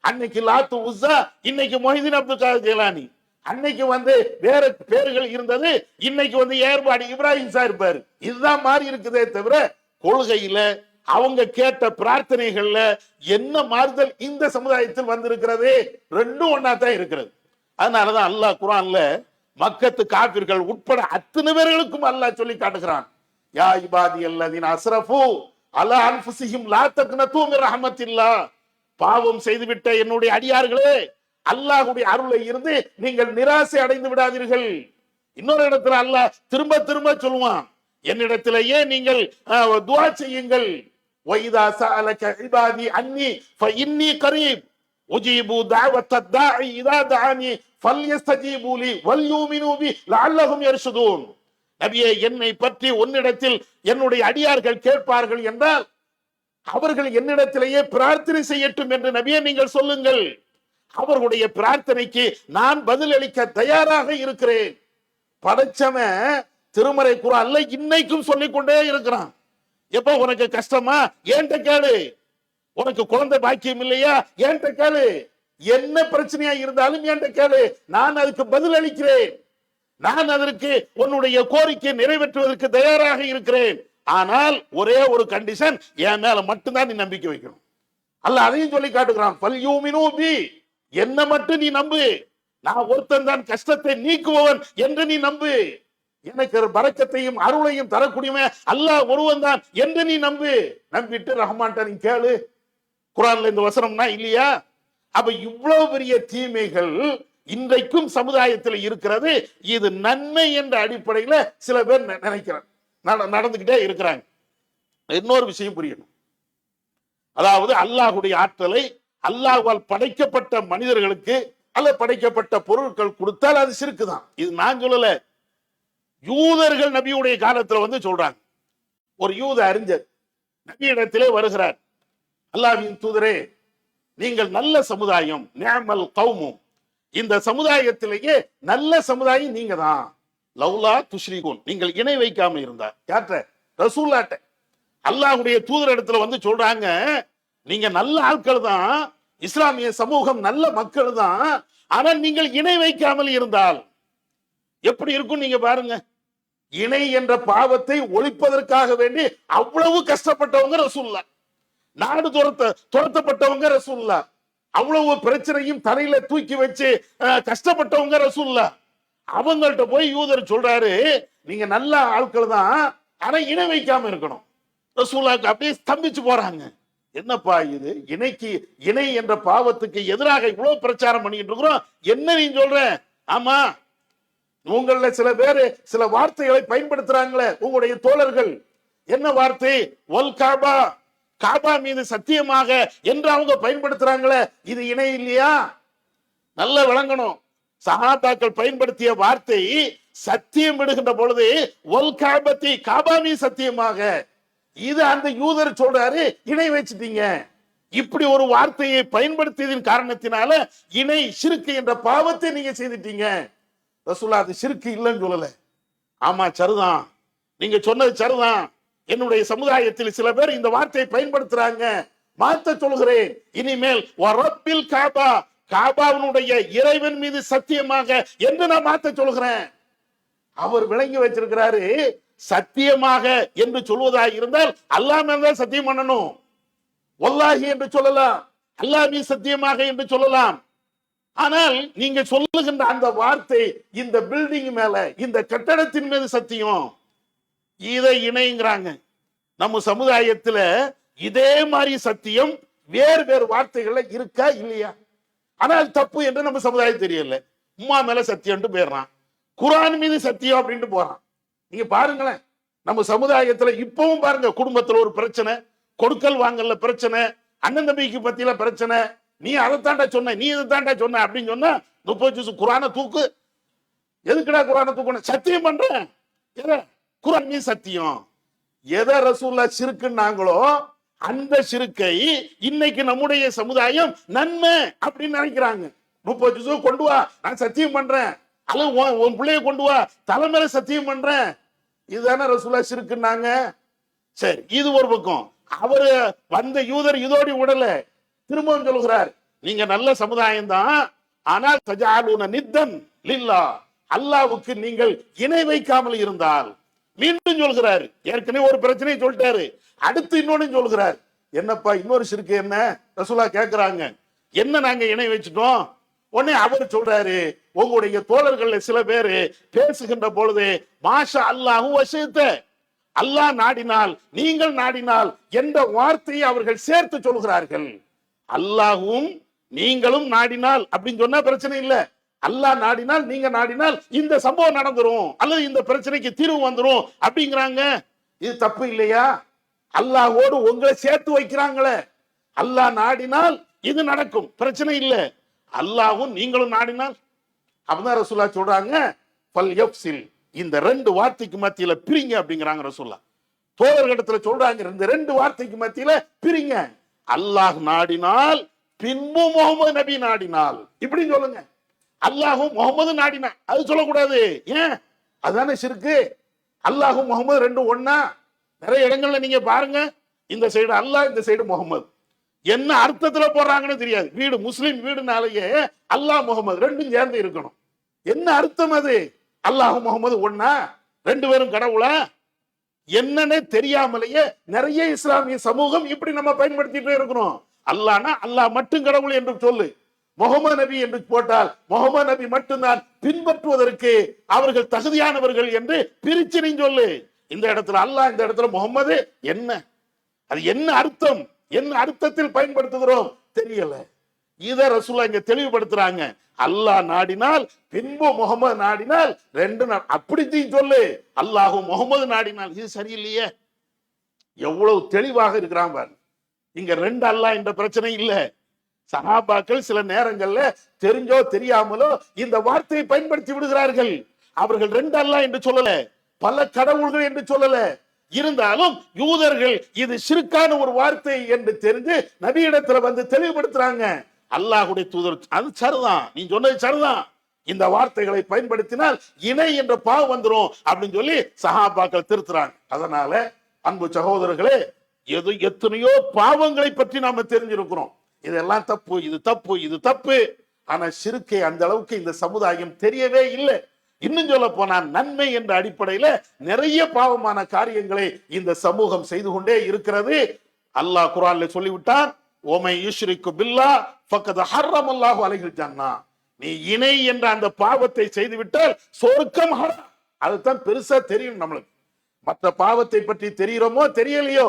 S1: அன்னைக்கு லாத்து உஸ்ஸா, இன்னைக்கு முஹிதீன் அப்துல் காதர் ஜீலானி. அன்னைக்கு வேற பேர்கள் இருந்தது, இன்னைக்கு ஏற்பாடு இப்ராஹிம் சார் இருப்பாரு. இதுதான் மாறி இருக்குதே தவிர கொள்கையில அவங்க கேட்ட பிரார்த்தனைகள்ல என்ன மாறுதல் இந்த சமுதாயத்தில் வந்திருக்கிறது? ரெண்டும் ஒன்னா தான் இருக்கிறது. அதனாலதான் அல்லாஹ் குர்ஆன்ல மக்கத்து காபிர்கள் உட்பட அத்தனை பேர்களுக்கும் அல்லாஹ் சொல்லி காட்டுகிறான், யா இபாதி அல்லதீன அஸ்ரஃபு அலா அன்ஃபுஸிஹிம் லா தக்னது மின் ரஹ்மத்தில்லாஹ். பாவம் செய்துவிட்ட என்னுடைய அடியார்களே, அல்லாஹ்வுடைய அருளை இருந்து நீங்கள் நிராசை அடைந்து விடாதீர்கள். இன்னொரு இடத்துல அல்லாஹ் திரும்ப திரும்ப சொல்லுவான், என்னிடத்திலேயே நீங்கள் துஆ செய்யுங்கள். வைதா சஅலக இபாதி அன்னி ஃபஇன்னி கரீப் உஜீபு தஅவத்தத் தாஇ இதா தஆனி ஃபல்யஸ்தஜீபு லி வல்யூமினு பி லஅல்லஹும் யர்ஷுதூன். நபியே, என்னை பற்றி உன்னிடத்தில் என்னுடைய அடியார்கள் கேட்பார்கள் என்றால் அவர்கள் என்னிடத்திலேயே பிரார்த்தனை செய்யட்டும் என்று நபியே நீங்கள் சொல்லுங்கள். அவர்களுடைய பிரார்த்தனைக்கு நான் பதிலளிக்க தயாராக இருக்கிறேன். படைச்சவன் திருமறை குர்ஆன்ல இன்னைக்கும் சொல்லிக் கொண்டே இருக்கிறான். எப்ப உனக்கு கஷ்டமா ஏன்ட்ட கேளு, உனக்கு குழந்தை பாக்கியம் இல்லையா, என்கிட்ட கேளு. என்ன பிரச்சனையா இருந்தாலும் என்கிட்ட கேளு, நான் அதுக்கு பதில் அளிக்கிறேன். நான் அதற்கு உன்னுடைய கோரிக்கை நிறைவேற்றுவதற்கு தயாராக இருக்கிறேன். ஆனால் ஒரே ஒரு கண்டிஷன், என் மேல மட்டும்தான் நீ நம்பிக்கை வைக்கணும். அல்லாஹ் அதையும் சொல்லி காட்டுகிறான். ஃபல்யூமினூ பி, என்ன மட்டும் நீ நம்பு. நான் ஒருத்தன் தான் கஷ்டத்தை நீக்குபவன் என்று நீ நம்பு. எனக்கு பரக்கத்தையும் அருளையும் தரக்கூடியவன் அல்லாஹ் ஒருவன் தான் என்று நீ நம்பு. நம்பிட்டு ரஹ்மான்ட்ட நீ கேளு. குர்ஆன்ல இந்த வசனம்னா இல்லையா? அப்ப இவ்வளவு பெரிய தீமைகள் இன்றைக்கும் சமுதாயத்தில் இருக்கிறது. இது நன்மை என்ற அடிப்படையில் சில பேர் நினைக்கிறாங்க, நடந்துகிட்டே இருக்கிறாங்க. இன்னொரு விஷயம் புரியணும். அதாவது அல்லாஹ்வுடைய ஆற்றலை அல்லாஹ்வால் படைக்கப்பட்ட மனிதர்களுக்கு அல்ல படைக்கப்பட்ட பொருட்கள் கொடுத்தால் அது ஷிர்க் தான். இது நான் சொல்லல, யூதர்கள் நபியுடைய காலத்துல வந்து சொல்றாங்க. ஒரு யூத அறிஞர் நபியிடத்திலே வருகிறார். அல்லாஹ்வின் தூதரே, நீங்கள் நல்ல சமுதாயம், நிஅமல் கௌமும், இந்த சமுதாயத்திலேயே நல்ல சமுதாயம் நீங்க தான். லவ்லா துஷ்ரிகூன், நீங்கள் இணை வைக்காம இருந்தா. யார்ட்ட? ரசூலுல்லாஹ்ட்ட. அல்லாஹ்வுடைய தூதர் இடத்துல வந்து சொல்றாங்க, நீங்க நல்ல ஆட்கள் தான், இஸ்லாமிய சமூகம் நல்ல மக்கள் தான், ஆனால் நீங்கள் இணை வைக்காமல் இருந்தால் எப்படி இருக்கும் நீங்க பாருங்க. இணை என்ற பாவத்தை ஒழிப்பதற்காக வேண்டி அவ்வளவு கஷ்டப்பட்டவங்க ரசூலுல்லாஹ். நாடு துரத்தப்பட்டவங்க ரசூலுல்லாஹ். அவ்வளவு பிரச்சனையும் தலையில தூக்கி வச்சு கஷ்டப்பட்டவங்க ரசூலுல்லாஹ். அவங்கள்ட்ட போய் யூதர் சொல்றாரு, நீங்க நல்ல ஆட்கள் தான், ஆனா இணை வைக்காம இருக்கணும். ரசூலுல்லாஹ் அப்படியே ஸ்தம்பிச்சு போறாங்க. என்னப்பா இது, இணை என்ற பாவத்துக்கு எதிராக இவ்வளவு பிரச்சாரம் பண்ணிட்டு இருக்கிறோம், என்ன நீ சொல்ற? ஆமா, உங்கள சில பேரு சில வார்த்தைகளை பயன்படுத்துறாங்களே உங்களுடைய தோழர்கள். என்ன வார்த்தை? வல் காபா, காபா மீது சத்தியமாக என்று அவங்க பயன்படுத்துறாங்களே, இது இணை இல்லையா? நல்ல விளங்கணும். சஹாபாக்கள் பயன்படுத்திய வார்த்தை சத்தியம் விடுகின்ற பொழுது வல் காபத்தி, காபா மீது சத்தியமாக. இது அந்த யூதர் சொல்றாரு, இணை வச்சுட்டீங்க. இப்படி ஒரு வார்த்தையை பயன்படுத்தியதின் காரணத்தினால இணை ஷிர்க் என்ற பாவத்தை நீங்க செய்துட்டீங்க. ரசூலுல்லாஹ் அது ஷிர்க் இல்லைன்னு சொல்லல. ஆமா சரிதான், நீங்க சொன்னது சரிதான். என்னுடைய சமுதாயத்தில் சில பேர் இந்த வார்த்தையை பயன்படுத்துறாங்க, மாத்த சொல்கிறேன். இனிமேல் வரப்பில் காபா, காபாவினுடைய இறைவன் மீது சத்தியமாக என்று நான் மாத்த சொல்கிறேன். அவர் விளங்கி வச்சிருக்கிறாரு, சத்தியமாக என்று சொல்வதாக இருந்தால் அல்லாஹ் மேல சத்தியம் பண்ணணும். வல்லாஹி என்று சொல்லலாம், அல்லாஹ் மீது சத்தியமாக என்று சொல்லலாம். ஆனால் நீங்க சொல்லுகின்ற அந்த வார்த்தை இந்த பில்டிங் மேல, இந்த கட்டடத்தின் மீது சத்தியம், இதை இணைங்கிறாங்க. நம்ம சமுதாயத்துல இதே மாதிரி சத்தியம் வேறு வேறு வார்த்தைகள்ல இருக்கா இல்லையா? ஆனால் தப்பு என்று நம்ம சமுதாயம் தெரியல. உம்மா மேல சத்தியம் போயிடுறான், குர்ஆன் மீது சத்தியம் அப்படின்ட்டு போறான். நீங்க பாருங்களேன், நம்ம சமுதாயத்துல இப்பவும் பாருங்க, குடும்பத்துல ஒரு பிரச்சனை, கொடுக்கல் வாங்கல பிரச்சனை, அண்ணன் தம்பிக்கு பத்தியில பிரச்சனை, நீ அதைத்தாண்டா சொன்ன, நீ இதைத்தாண்டா சொன்ன அப்படின்னு சொன்னா 30 ஜூஸ் குர்ஆனை தூக்கு. எதுக்குடா குர்ஆனை தூக்கணும்? சத்தியம் பண்றேன். குர்ஆன் மீது சத்தியம். எதை ரசூலுல்லாஹ் ஷிர்க்குன்னாங்களோ அந்த ஷிர்க்கை இன்னைக்கு நம்முடைய சமுதாயம் நன்மை அப்படின்னு நினைக்கிறாங்க. 30 ஜூஸ் கொண்டு வா, நான் சத்தியம் பண்றேன், அல்ல உன் பிள்ளைய கொண்டு வா, தலைமையில சத்தியம் பண்றேன், இதுதானே ரசூலுல்லாஹ் ஷிர்க்குன்னாங்க. சரி, இது ஒரு பக்கம். அவரு வந்த யூதர் இதோடி விடல, திரும்பவும் சொல்கிறார், நீங்க நல்ல சமுதாயம் தான், ஆனால் தஜாலுன நித்தன் லில்லாஹ், அல்லாஹ்வுக்கு நீங்கள் இணை வைக்காமல் இருந்தால். மீண்டும் சொல்கிறார், ஏற்கனவே ஒரு பிரச்சனையை சொல்லிட்டாரு, அடுத்து இன்னொன்னு சொல்கிறார். என்னப்பா இன்னொரு ஷிர்க் என்ன? ரசூலுல்லாஹ் கேட்கிறாங்க, என்ன நாங்க இணை வச்சுட்டோம்? உடனே அவர் சொல்றாரு, உங்களுடைய தோழர்கள் சில பேரு பேசுகின்ற பொழுது மாஷா அல்லாஹு வஷித்த, அல்லாஹ் நாடினால் நீங்கள் நாடினால் என்ற வார்த்தையை அவர்கள் சேர்த்து சொல்கிறார்கள். அல்லாஹும் நீங்களும் நாடினால் அப்படின்னு சொன்னா பிரச்சனை இல்லை, அல்லாஹ் நாடினால் நீங்க நாடினால் இந்த சம்பவம் நடந்துரும் அல்லது இந்த பிரச்சனைக்கு தீர்வு வந்துரும் அப்படிங்கிறாங்க. இது தப்பு இல்லையா? அல்லாஹோடு உங்களை சேர்த்து வைக்கிறாங்களே, அல்லாஹ் நாடினால் இது நடக்கும், பிரச்சனை இல்லை, அல்லாஹும் நீங்களும் நாடினால். அப்பதான் ரசூலுல்லாஹ் சொல்றாங்க, ஃபல் யஃப்ஸில், இந்த ரெண்டு வார்த்தைக்கு மத்தியில பிரிங்க அப்படிங்கிறாங்க ரசூலுல்லாஹ். தோழர்களிடத்துல சொல்றாங்க, இந்த ரெண்டு வார்த்தைக்கு மத்தியில பிரிங்க. அல்லாஹ் நாடினால் பின்பு முகமது நபி நாடினால், இப்படி சொல்லுங்க. அல்லாஹும் முகமது நாடினா அது சொல்லக்கூடாது. ஏன்? அதுதானே ஷிர்க்கு. அல்லாஹும் முகமது ரெண்டும் ஒண்ணா? நிறைய இடங்கள்ல நீங்க பாருங்க, இந்த சைடு அல்லாஹ், இந்த சைடு முகமது. என்ன அர்த்தத்துல போடுறாங்கன்னு தெரியாது. வீடு முஸ்லிம் வீடுனாலேயே அல்லாஹ் முகமது ரெண்டும் சேர்ந்து இருக்கணும். என்ன அர்த்தம் அது? அல்லாஹ் முகமது ஒன்னா, ரெண்டு பேரும் கடவுளா? என்னன்னு தெரியாமலேயே நிறைய இஸ்லாமிய சமூகம் இப்படி நம்ம பயன்படுத்திட்டு இருக்கிறோம். அல்லாஹ்னா அல்லாஹ் மட்டும் கடவுள் என்று சொல்லு, முகமது நபி என்று போட்டால் முகமது நபி மட்டும்தான் பின்பற்றுவதற்கு அவர்கள் தகுதியானவர்கள் என்று பிரிச்சு நீ சொல்லு. இந்த இடத்துல அல்லாஹ், இந்த இடத்துல முகமது, என்ன அது? என்ன அர்த்தம்? என்ன அர்த்தத்தில் பயன்படுத்துகிறோம் தெரியல. இத ரசூலுல்லாஹ் இங்க தெளிவுபடுத்துறாங்க. அல்லாஹ் நாடினால் பின்பு முகமது நாடினால் ரெண்டு அப்படி சொல்லு. அல்லாஹும் முகமது நாடினால் இது சரியில்லையே. எவ்வளவு தெளிவாக இருக்கிறான் பாரு. இங்க ரெண்டு அல்லாஹ் என்ற பிரச்சனை இல்ல. சஹாபாக்கள் சில நேரங்கள்ல தெரிஞ்சோ தெரியாமலோ இந்த வார்த்தையை பயன்படுத்தி விடுகிறார்கள். அவர்கள் ரெண்டு அல்லாஹ் என்று சொல்லல, பல கடவுள்கள் என்று சொல்லல. இருந்தாலும் யூதர்கள் இது ஷிர்கான ஒரு வார்த்தை என்று தெரிந்து நபியிடத்துல வந்து தெளிவுபடுத்துறாங்க. அல்லாஹ்வுடைய தூதர் அது சரிதான், நீ சொன்னது சரிதான், இந்த வார்த்தைகளை பயன்படுத்தினால் இணை என்ற பாவம் வந்துரும் அப்படின்னு சொல்லி சஹாபாக்கள் திருத்துறாங்க. அதனால அன்பு சகோதரர்களே, எத்தனையோ பாவங்களை பற்றி நாம தெரிஞ்சிருக்கிறோம். இதெல்லாம் தப்பு, இது தப்பு, இது தப்பு. ஆனா ஷிர்கை அந்த அளவுக்கு இந்த சமுதாயம் தெரியவே இல்லை. இன்னும் சொல்ல போனா நன்மை என்ற அடிப்படையில நிறைய பாவமான காரியங்களை இந்த சமூகம் செய்து கொண்டே இருக்கிறது. அல்லாஹ் குர்ஆன்ல சொல்லிவிட்டான், ஓமை யுஷ்ரிக்கு பில்லாஹ் ஃபக்கத் ஹர்ரமல்லாஹு அலைஹில் ஜன்னா. நீ இணை என்ற அந்த பாவத்தை செய்துவிட்டால் சொர்க்கம் ஹராம். அதுதான் பெருசா தெரியும் நம்மளுக்கு. மற்ற பாவத்தை பற்றி தெரிகிறோமோ தெரியலையோ,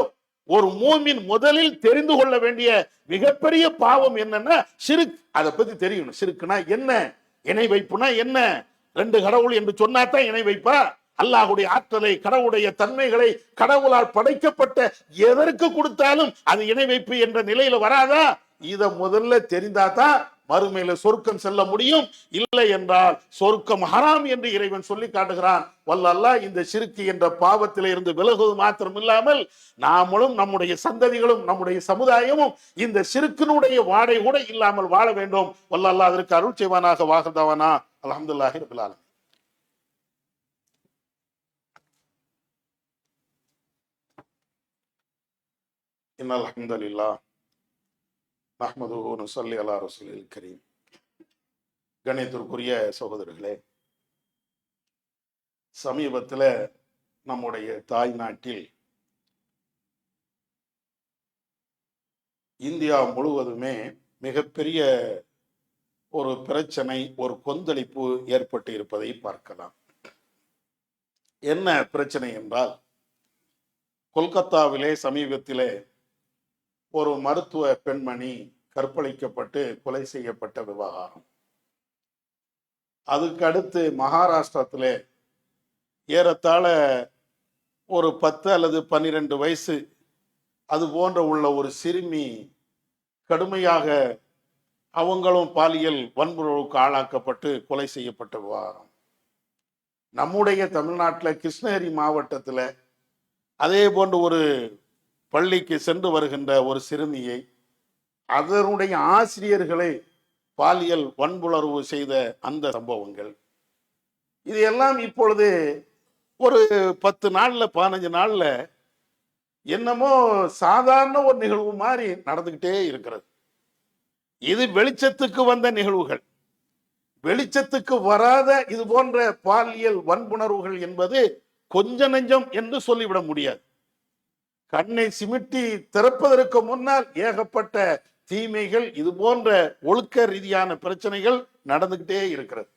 S1: ஒரு மூமின் முதலில் தெரிந்து கொள்ள வேண்டிய மிகப்பெரிய பாவம் என்னன்னா ஷிர்க். அதை பத்தி தெரியணும். ஷிர்க்னா என்ன, இணை வைப்புனா என்ன? ரெண்டு கடவுள் என்று சொன்னாதான் இணை வைப்பா? அல்லாஹ்வுடைய ஆற்றலை, கடவுளுடைய தன்மைகளை, கடவுளால் படைக்கப்பட்ட எதற்கு கொடுத்தாலும் அது இணை வைப்பு என்ற நிலையில வராதா? இத முதல்ல தெரிந்தாதான் மறுமையில சொர்க்கம் செல்ல முடியும். இல்லை என்றால் சொர்க்கம் ஹராம் என்று இறைவன் சொல்லி காட்டுகிறான். வல்லல்லாஹ் இந்த ஷிர்க் என்ற பாவத்திலே இருந்து விலகுவது மாத்திரம் இல்லாமல் நாமளும் நம்முடைய சந்ததிகளும் நம்முடைய சமுதாயமும் இந்த ஷிர்க்கினுடைய வாடை கூட இல்லாமல் வாழ வேண்டும். வல்லல்லாஹ் அதற்கு அருள் செய்வானாக. வாஹதவானா அல்ஹம்துலில்லாஹி ரப்பில் ஆலமீன். இன்னல் ஹம்தலில்லாஹ் நஹ்மதுஹு நுஸல்லி அலா ரசூலில் கரீம். கணியத்திற்குரிய சகோதரர்களே, சமீபத்தில் நம்முடைய தாய் நாட்டில் இந்தியா முழுவதுமே மிகப்பெரிய ஒரு பிரச்சனை, ஒரு கொந்தளிப்பு ஏற்பட்டு இருப்பதை பார்க்கலாம். என்ன பிரச்சனை என்றால், கொல்கத்தாவிலே சமீபத்திலே ஒரு மருத்துவ பெண்மணி கற்பழிக்கப்பட்டு கொலை செய்யப்பட்ட விவகாரம். அதுக்கு அடுத்து மகாராஷ்டிரத்திலே ஏறத்தாழ ஒரு 10 அல்லது 12 வயசு அது போன்ற உள்ள ஒரு சிறுமி கடுமையாக அவங்களும் பாலியல் வன்புணர்வுக்கு ஆளாக்கப்பட்டு கொலை செய்யப்பட்ட விவகாரம். நம்முடைய தமிழ்நாட்டில் கிருஷ்ணகிரி மாவட்டத்தில் அதே போன்ற ஒரு பள்ளிக்கு சென்று வருகின்ற ஒரு சிறுமியை அதனுடைய ஆசிரியர்களை பாலியல் வன்புணர்வு செய்த அந்த சம்பவங்கள், இது எல்லாம் இப்பொழுது ஒரு 10 நாள்ல 15 நாள்ல என்னமோ சாதாரண ஒரு நிகழ்வு மாதிரி நடந்துகிட்டே இருக்கிறது. இது வெளிச்சத்துக்கு வந்த நிகழ்வுகள். வெளிச்சத்துக்கு வராத இது போன்ற பாலியல் வன்புணர்வுகள் என்பது கொஞ்ச நெஞ்சம் என்று சொல்லிவிட முடியாது. கண்ணை சிமிட்டி திறப்பதற்கு முன்னால் ஏகப்பட்ட தீமைகள், இது போன்ற ஒழுக்க ரீதியான பிரச்சனைகள் நடந்துகிட்டே இருக்கிறது.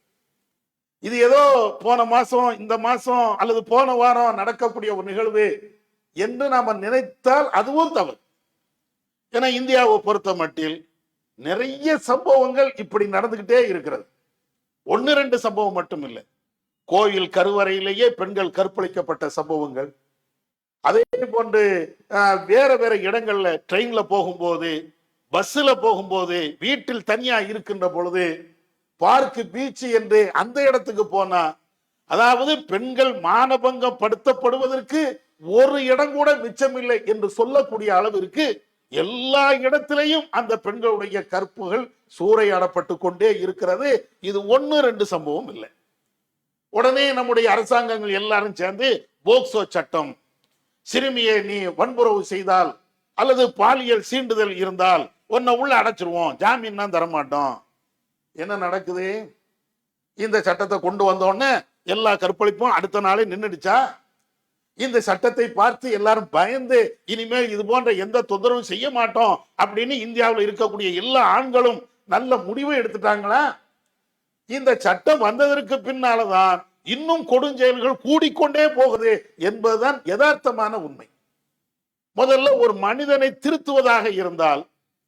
S1: இது ஏதோ போன மாசம், இந்த மாசம் அல்லது போன வாரம் நடக்கக்கூடிய ஒரு நிகழ்வு என்று நாம நினைத்தால் அதுவும் தவறு. ஏன்னா இந்தியாவை பொறுத்த மட்டில் நிறைய சம்பவங்கள் இப்படி நடந்துகிட்டே இருக்கிறது. 1-2 சம்பவம் மட்டும் இல்லை. கோயில் கருவறையிலேயே பெண்கள் கற்பழிக்கப்பட்ட சம்பவங்கள், அதே போன்று வேற வேற இடங்கள்ல ட்ரெயின்ல போகும்போது, பஸ்ல போகும்போது, வீட்டில் தனியா இருக்கின்ற பொழுது, பார்க்கு, பீச் என்று அந்த இடத்துக்கு போனா, அதாவது பெண்கள் மானபங்கம் படுத்தப்படுவதற்கு ஒரு இடம் கூட மிச்சமில்லை என்று சொல்லக்கூடிய அளவிற்கு எல்லா இடத்திலையும் அந்த பெண்களுடைய கற்புகள் சூறையாடப்பட்டு கொண்டே இருக்கிறது. இது 1-2 சம்பவம் இல்லை. உடனே நம்முடைய அரசாங்கங்கள் எல்லாரும் சேர்ந்து போக்சோ சட்டம், சிறுமியை நீ வன்புறவு செய்தால் அல்லது பாலியல் சீண்டுதல் இருந்தால் உன்னை உள்ள அடைச்சிருவோம், ஜாமீன் தான் தரமாட்டோம். என்ன நடக்குது? இந்த சட்டத்தை கொண்டு வந்தோடனே எல்லா கற்பழிப்பும் அடுத்த நாளே நின்றுடுச்சா? இந்த சட்டத்தை பார்த்து எல்லாரும் பயந்து இனிமேல் இது போன்ற எந்த தொந்தரவும் செய்ய மாட்டோம் அப்படின்னு இந்தியாவில் இருக்கக்கூடிய எல்லா ஆண்களும் நல்ல முடிவை எடுத்துட்டாங்களா? இந்த சட்டம் வந்ததற்கு பின்னால்தான் இன்னும் கொடுஞ்செயல்கள் கூடிக்கொண்டே போகுது என்பதுதான் யதார்த்தமான உண்மை. முதல்ல ஒரு மனிதனை திருத்துவதாக இருந்தால்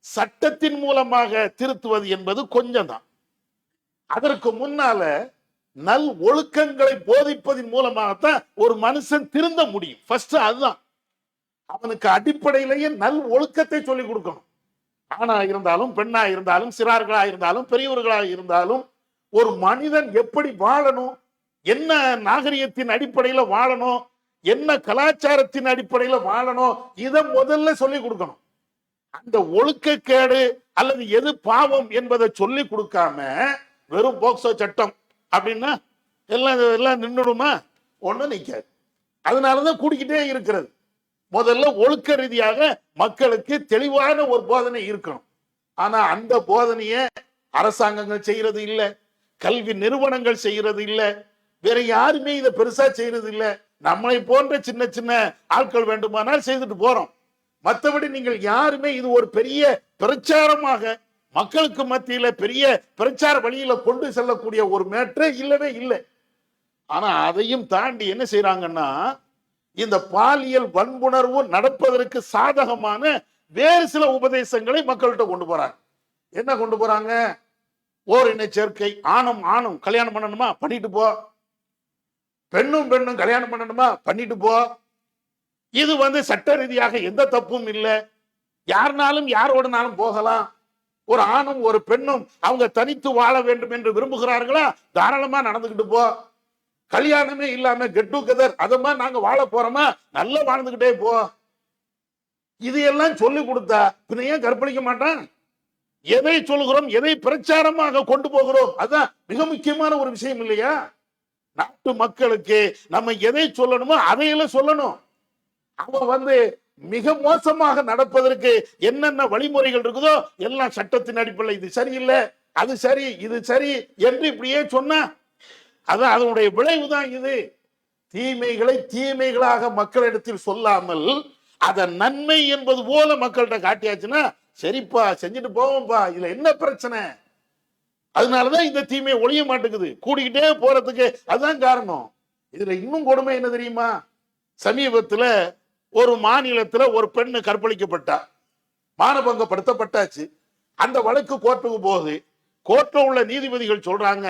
S1: சட்டத்தின் மூலமாக திருத்துவது என்பது கொஞ்சம் தான். அதற்கு முன்னால நல் ஒழுக்கங்களை போதிப்பதன் மூலமாகத்தான் ஒரு மனுஷன் திருந்த முடியும். ஃபர்ஸ்ட் அதுதான். அவனுக்கு அடிப்படையிலேயே நல் ஒழுக்கத்தை சொல்லிக் கொடுக்கணும். ஆணா இருந்தாலும் பெண்ணா இருந்தாலும் சிறார்களா இருந்தாலும் பெரியவர்களாக இருந்தாலும் ஒரு மனிதன் எப்படி வாழணும், என்ன நாகரிகத்தின் அடிப்படையில் வாழணும், என்ன கலாச்சாரத்தின் அடிப்படையில் வாழணும், இதை முதல்ல சொல்லிக் கொடுக்கணும். அந்த ஒழுக்கக்கேடு அல்லது எது பாவம் என்பதை சொல்லி கொடுக்காம வெறும் போக்சோ சட்டம் அப்படின்னா எல்லாம் நின்றுடுமா? ஒண்ணு நிக்காது. அதனாலதான் கூடிக்கிட்டே இருக்கிறது. முதல்ல ஒழுக்க ரீதியாக மக்களுக்கு தெளிவான ஒரு போதனை இருக்கணும். ஆனா அந்த போதனையை அரசாங்கங்கள் செய்யறது இல்லை, கல்வி நிறுவனங்கள் செய்யறது இல்லை, வேற யாருமே இதை பெருசா செய்யறது இல்லை. நம்மளை போன்ற சின்ன சின்ன ஆட்கள் வேண்டுமானால் செய்துட்டு போறோம். மற்றபடி நீங்கள் யாருமே இது ஒரு பெரிய பிரச்சாரமாக மக்களுக்கு மத்தியில பெரிய பிரச்சார வழியில கொண்டு செல்லக்கூடிய ஒரு மேற்று இல்லவே இல்லை. ஆனா அதையும் தாண்டி என்ன செய்யறாங்கன்னா, இந்த பாலியல் வன்புணர்வு நடப்பதற்கு சாதகமான வேறு சில உபதேசங்களை மக்கள்கிட்ட கொண்டு போறாங்க. என்ன கொண்டு போறாங்க? ஓரின சேர்க்கை, ஆணும் ஆணும் கல்யாணம் பண்ணணுமா பண்ணிட்டு போ, பெண்ணும் பெண்ணும் கல்யாணம் பண்ணணுமா பண்ணிட்டு போ. இது சட்ட ரீதியாக எந்த தப்பும் இல்லை, யாருனாலும் யாரோடனாலும் போகலாம். ஒரு ஆணும் ஒரு பெண்ணும் அவங்க தனித்து வாழ வேண்டும் என்று விரும்புகிறார்களா, தாராளமா நடந்துகிட்டு போ. கல்யாணமே இல்லாம கெட் டுகெதர் அதமா நாங்க வாழ போறோமா, நல்லா வாழ்ந்துகிட்டே போ. இது எல்லாம் சொல்லி கொடுத்தா பின்ன ஏன் கற்பழிக்க மாட்டான்? எதை சொல்கிறோம், எதை பிரச்சாரமாக கொண்டு போகிறோம், அதான் மிக முக்கியமான ஒரு விஷயம் இல்லையா? நாட்டு மக்களுக்கு நம்ம எதை சொல்லணுமோ அதையெல்லாம் சொல்லணும். அவன் மிக மோசமாக நடப்பதற்கு என்னென்ன வழிமுறைகள் இருக்குதோ எல்லாம் சட்டத்தின் அடிப்படையில் இது சரியில்லை, அது சரி, இது சரி என்று இப்படியே சொன்னா அதான் அதனுடைய விளைவுதான் இது. தீமைகளை தீமைகளாக மக்களிடத்தில் சொல்லாமல் அத நன்மை என்பது போல மக்கள்கிட்ட காட்டியாச்சுன்னா சரிப்பா செஞ்சுட்டு போவோம்பா, இதுல என்ன பிரச்சனை? அதனாலதான் இந்த தீமை ஒழிய மாட்டேங்குது, கூடிக்கிட்டே போறதுக்கு அதுதான் காரணம். இதுல இன்னும் கொடுமை என்ன தெரியுமா? சமீபத்துல ஒரு மாநிலத்துல ஒரு பெண்ணு கற்பழிக்கப்பட்டா, மானபங்கப்படுத்தப்பட்டாச்சு. அந்த வழக்கு கோர்ட்டுக்கு போகுது. கோர்ட்ல உள்ள நீதிபதிகள் சொல்றாங்க,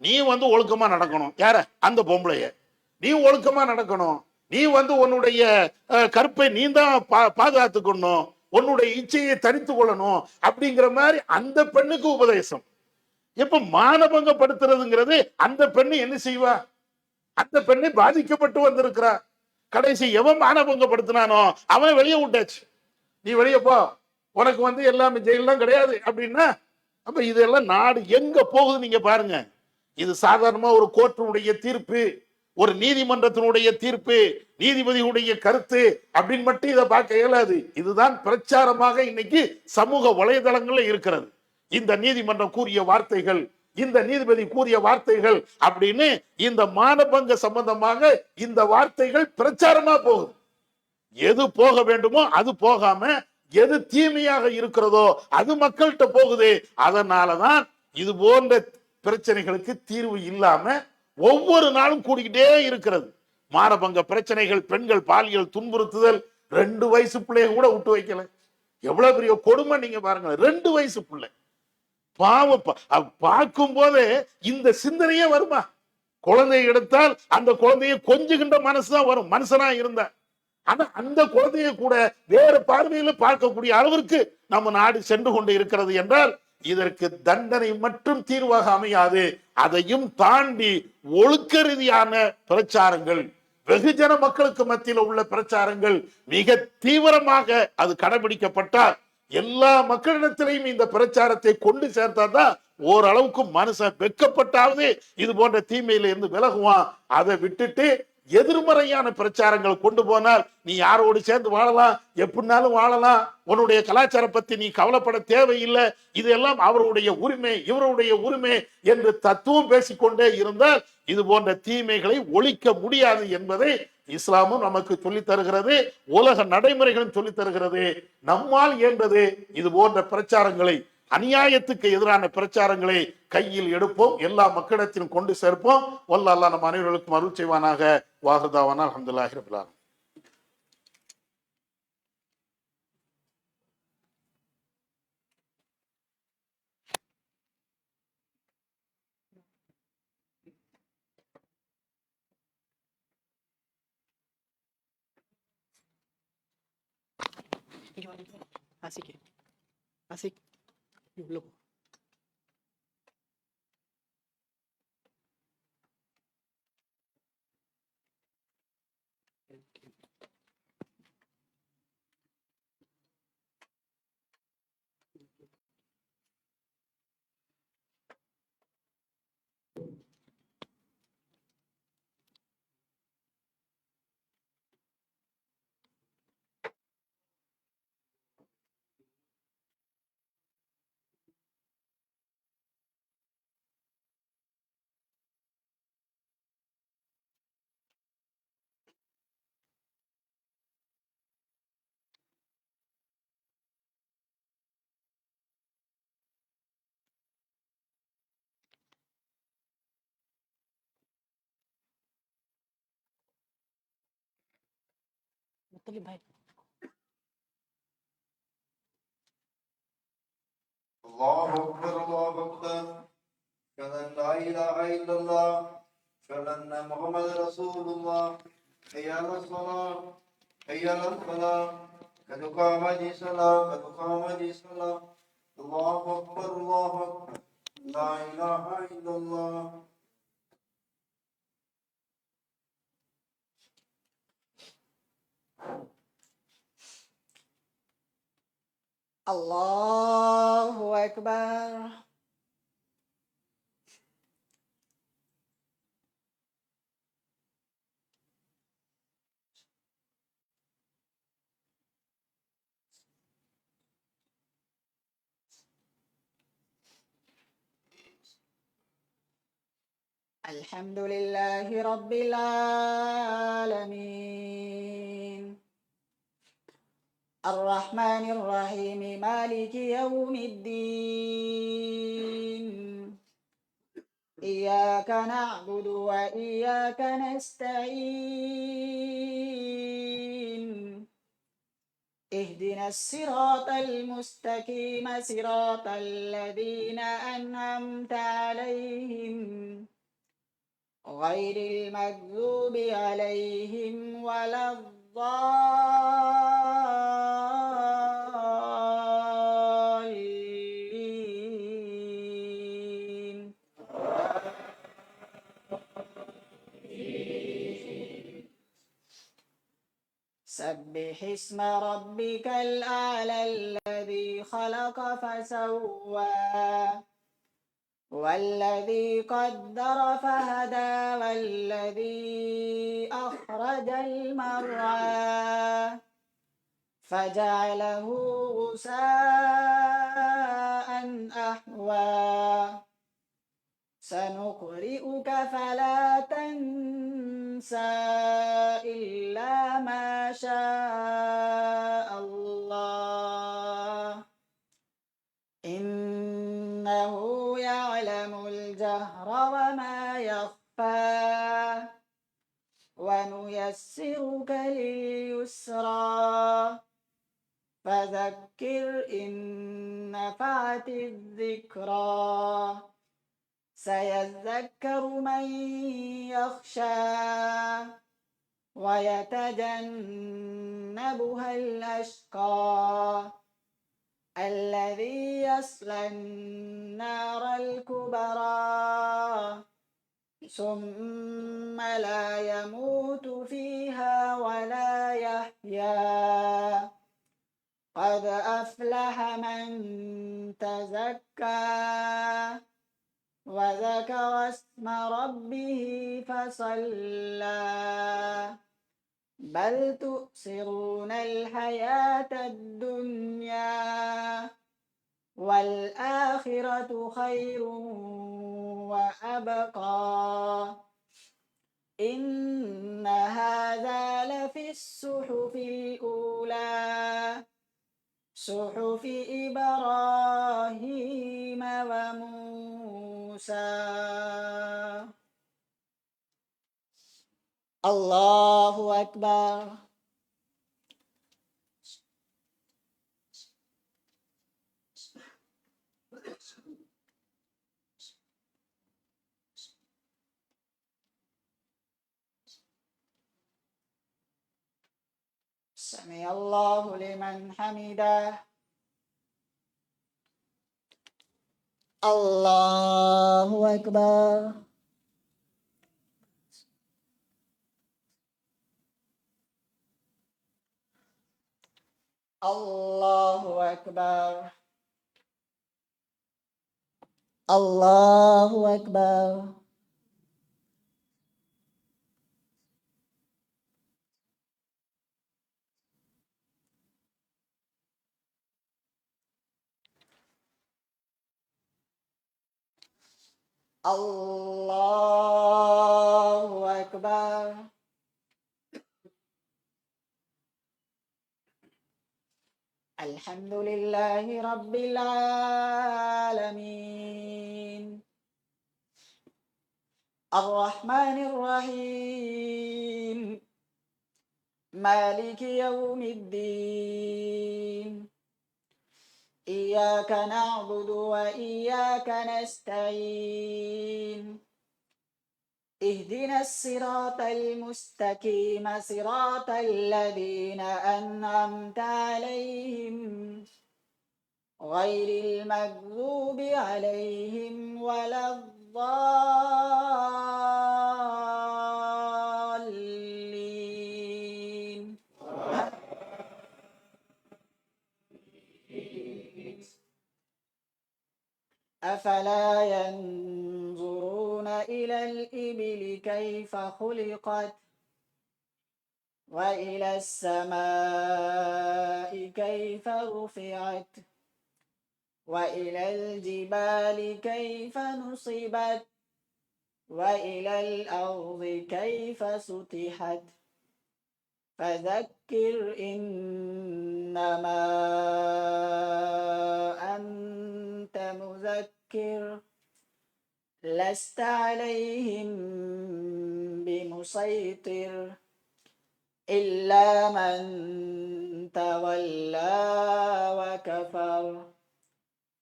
S1: நீ ஒழுக்கமா நடக்கணும். யார? அந்த பொம்பளைய நீ ஒழுக்கமா நடக்கணும், நீ உன்னுடைய கற்பை நீ தான் பாதுகாத்துக்கணும், உன்னுடைய இச்சையை தனித்து கொள்ளணும் அப்படிங்கிற மாதிரி அந்த பெண்ணுக்கு உபதேசம். இப்ப மானபங்கப்படுத்துறதுங்கிறது அந்த பெண்ணு என்ன செய்வா? அந்த பெண்ணை பாதிக்கப்பட்டு வந்திருக்கிறா. கடைசி எவன் மானபங்கப்படுத்தினானோ அவன் வெளியே விட்டாச்சு. நீ வெளியே போ, உனக்கு எல்லாமே ஜெயிலாம் கிடையாது அப்படின்னா அப்ப இதெல்லாம் நாடு எங்க போகுது நீங்க பாருங்க. இது சாதாரணமா ஒரு கோர்ட்டினுடைய தீர்ப்பு, ஒரு நீதிமன்றத்தினுடைய தீர்ப்பு, நீதிபதியுடைய கருத்து அப்படின்னு மட்டும் இதை பார்க்க இயலாது. இதுதான் பிரச்சாரமாக இன்னைக்கு சமூக வலைதளங்கள்ல இருக்கிறது. இந்த நீதிமன்றம் கூறிய வார்த்தைகள், இந்த நீதிபதி கூறிய வார்த்தைகள் அப்படின்னு இந்த மானபங்க சம்பந்தமாக இந்த வார்த்தைகள் பிரச்சாரமா போகுது. எது போக வேண்டுமோ அது போகாம எது தீமையாக இருக்கிறதோ அது மக்கள்கிட்ட போகுது. அதனாலதான் இது போன்ற பிரச்சனைகளுக்கு தீர்வு இல்லாம ஒவ்வொரு நாளும் கூடிக்கிட்டே இருக்கிறது. மானபங்க பிரச்சனைகள், பெண்கள் பாலியல் துன்புறுத்துதல், 2 வயசு பிள்ளைய கூட விட்டு வைக்கல. எவ்வளவு பெரிய கொடுமை நீங்க பாருங்க. 2 வயசு பிள்ளை பாவம். பார்க்கும் போது இந்த சிந்தனையே வருமா? குழந்தையை எடுத்தால் அந்த குழந்தையை கொஞ்சுகின்ற மனசுதான் வரும், மனுஷனா இருந்தா. ஆனா அந்த குழந்தையை கூட வேற பார்வையில பார்க்கக்கூடிய அளவிற்கு நம்ம நாடு சென்று கொண்டு இருக்கிறது என்றால் இதற்கு தண்டனை மட்டும் தீர்வாக அமையாது. அதையும் தாண்டி ஒழுக்க ரீதியான பிரச்சாரங்கள், வெகுஜன மக்களுக்கு மத்தியில் உள்ள பிரச்சாரங்கள் மிக தீவிரமாக அது கடைபிடிக்கப்பட்டால் எல்லா மக்களிடத்திலையும் இந்த பிரச்சாரத்தை கொண்டு சேர்த்தாதான் ஓரளவுக்கு மனுஷன் வெக்கப்பட்டாவது இது போன்ற தீமையில இருந்து விலகுவான். அதை விட்டுட்டு எதிர்மறையான பிரச்சாரங்கள் கொண்டு போனால் நீ யாரோடு சேர்ந்து வாழலாம், எப்படினாலும் வாழலாம், உன்னுடைய கலாச்சாரம் பத்தி நீ கவலைப்பட தேவையில்லை, இதெல்லாம் அவருடைய உரிமை, இவருடைய உரிமை என்று தத்துவம் பேசிக்கொண்டே இருந்தால் இது போன்ற தீமைகளை ஒழிக்க முடியாது என்பதை இஸ்லாமும் நமக்கு சொல்லித் தருகிறது, உலக நடைமுறைகளும் சொல்லித் தருகிறது. நம்மால் இயன்றது இது போன்ற பிரச்சாரங்களை, அநியாயத்துக்கு எதிரான பிரச்சாரங்களை கையில் எடுப்போம், எல்லா மக்களிடத்திலும் கொண்டு சேர்ப்போம். வல்ல அல்லாஹ் நம் அனைவர்களுக்கும் அருள் செய்வானாக. வாஹிதாவானா அல்ஹம்துலில்லாஹி ரப்பில் ஆலமீன்.
S2: Asik ya, asik. Belum. Betul baik.
S3: الله أكبر الله أكبر أشهد أن لا إله إلا الله أشهد أن محمد رسول الله حي على الصلاة حي على الفلاح قد قامت الصلاة قد قامت الصلاة الله أكبر الله أكبر لا إله إلا الله.
S2: Allahu Akbar. Alhamdulillahi Rabbil Alamin. الرحمن الرحيم مالك يوم الدين إياك نعبد وإياك نستعين اهدنا الصراط المستقيم صراط الذين أنعمت عليهم غير المغضوب عليهم ولا الضالين. سبح اسم ربك الأعلى الذي خلق فسوى والذي قدر فهدى والذي أخرج المرعى فجعله غثاء أحوى سنقرئك فلا تنسى إلا ما شاء الله إنه يعلم الجهر وما يخفى ونيسرك لليسرى فذكر إن نفعت الذكرى سيذكر من يخشى ويتجنبها الأشقى الذي يصلى النار الكبرى ثم لا يموت فيها ولا يحيا قد أفلح من تزكى وذكر اسم ربه فصلى بل تؤثرون الحياة الدنيا والآخرة خير وأبقى إن هذا لفي الصحف الأولى صحف إبراهيم وموسى. الله أكبر. سمع الله لمن حمده. الله أكبر. الله أكبر. الله أكبر. الله أكبر. الحمد لله رب العالمين الرحمن الرحيم مالك يوم الدين إياك نعبد وإياك نستعين اهدنا الصراط المستقيم صراط الذين أنعمت عليهم غير المغضوب عليهم ولا الضالين. أفلا ينظرون إلى الإبل كيف خلقت وإلى السماء كيف رفعت وإلى الجبال كيف نصبت وإلى الأرض كيف سطحت فذكر إنما أنت مذكر لست عليهم بمسيطر إلا من تولى وكفر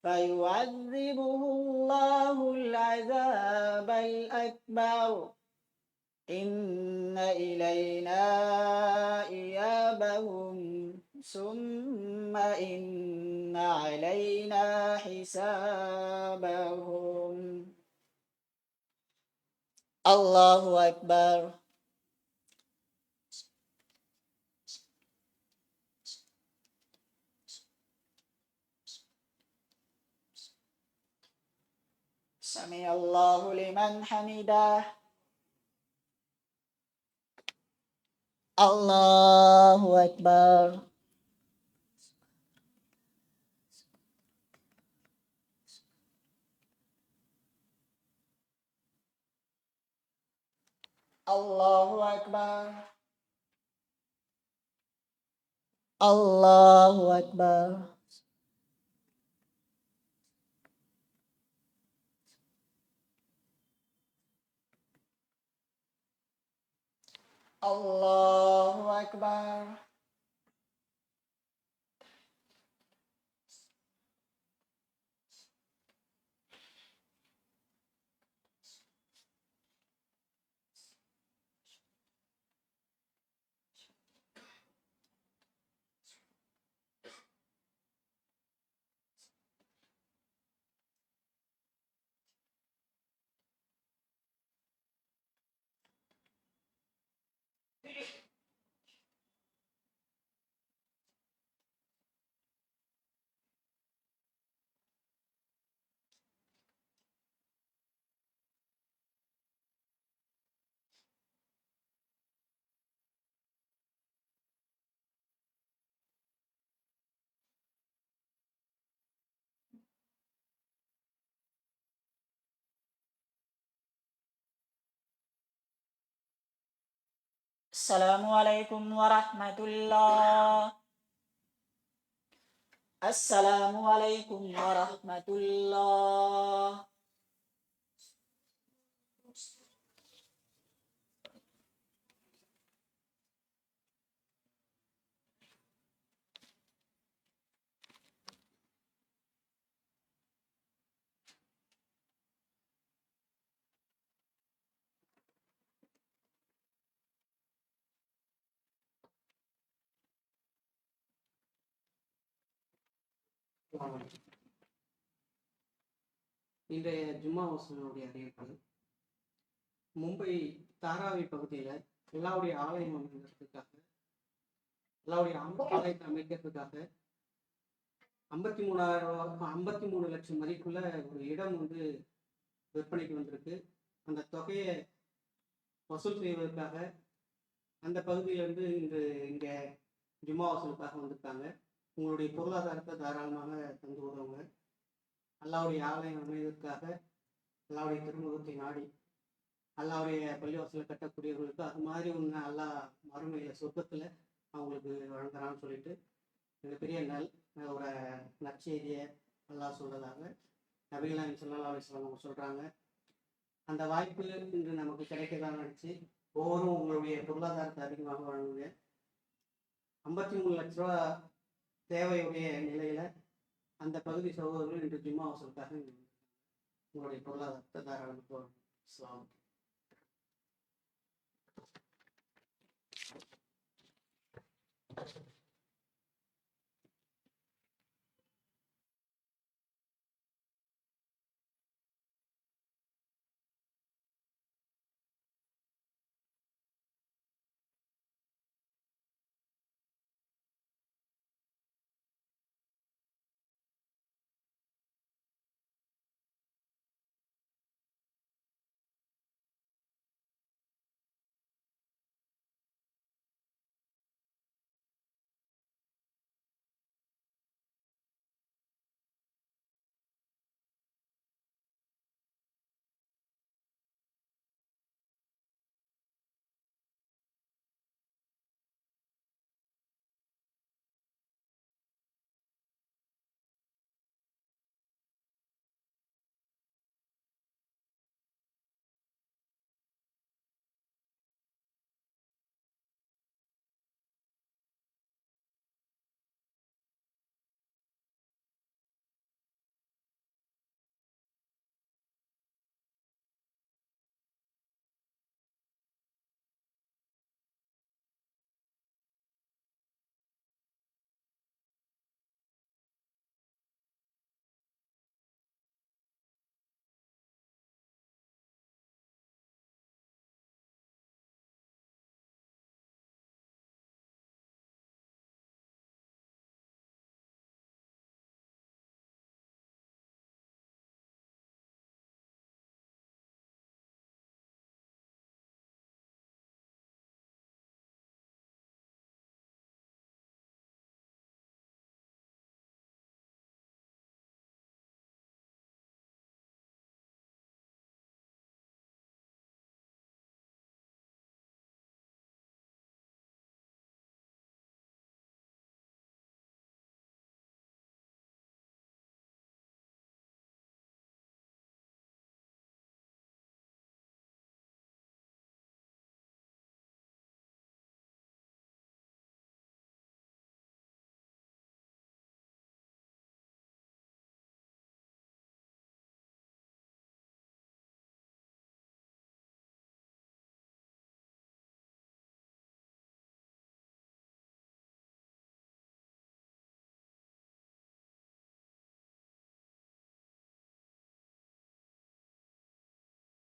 S2: فيعذبه الله العذاب الأكبر إن إلينا إيابهم ثم إن علينا حسابهم. الله أكبر. سمع الله لمن حمده. الله أكبر. الله أكبر. الله أكبر. الله أكبر. Assalamualaikum warahmatullah. Assalamualaikum warahmatullah.
S4: இன்றைய ஜும்மா வசனுடைய அறிவிப்பு மும்பை தாராவி பகுதியில் அல்லாவுடைய ஆலயம் அமைக்கிறதுக்காக அல்லாவுடைய ஆலயத்தை அமைக்கிறதுக்காக 53 லட்சம் மதிப்புள்ள ஒரு இடம் வந்து விற்பனைக்கு வந்திருக்கு. அந்த தொகையை வசூல் செய்வதற்காக அந்த பகுதியிலிருந்து இங்கே ஜும்மா வசூலுக்காக வந்திருக்காங்க. உங்களுடைய பொருளாதாரத்தை தாராளமாக தந்து உதவுங்க. அல்லாவுடைய ஆலயம் அமைவதற்காக அல்லாவுடைய திருமுகத்தை நாடி அல்லாவுடைய பள்ளிவாசலை கட்டக்கூடியவர்களுக்கு அது மாதிரி ஒன்று அல்லா மறுமையில் சொர்க்கத்தில் அவங்களுக்கு வழங்குறான்னு சொல்லிட்டு மிகப்பெரிய ஒரு நற்செய்தியை அல்லாஹ் சொல்றதாக நபிகள் ஸல்லல்லாஹு அலைஹி வஸல்லம் அவங்க சொல்கிறாங்க. அந்த வாய்ப்பு இன்று நமக்கு கிடைக்கதான் நினச்சி ஒவ்வொருவரும் உங்களுடைய பொருளாதாரத்தை அதிகமாக வழங்குங்க. 53 லட்ச ரூபா தேவையுடைய நிலையில் அந்த பகுதி சகோதரர்கள் இன்று ஜும்மா வசூலுக்காக உங்களுடைய பொருளாதாரத்தை தாராளமாக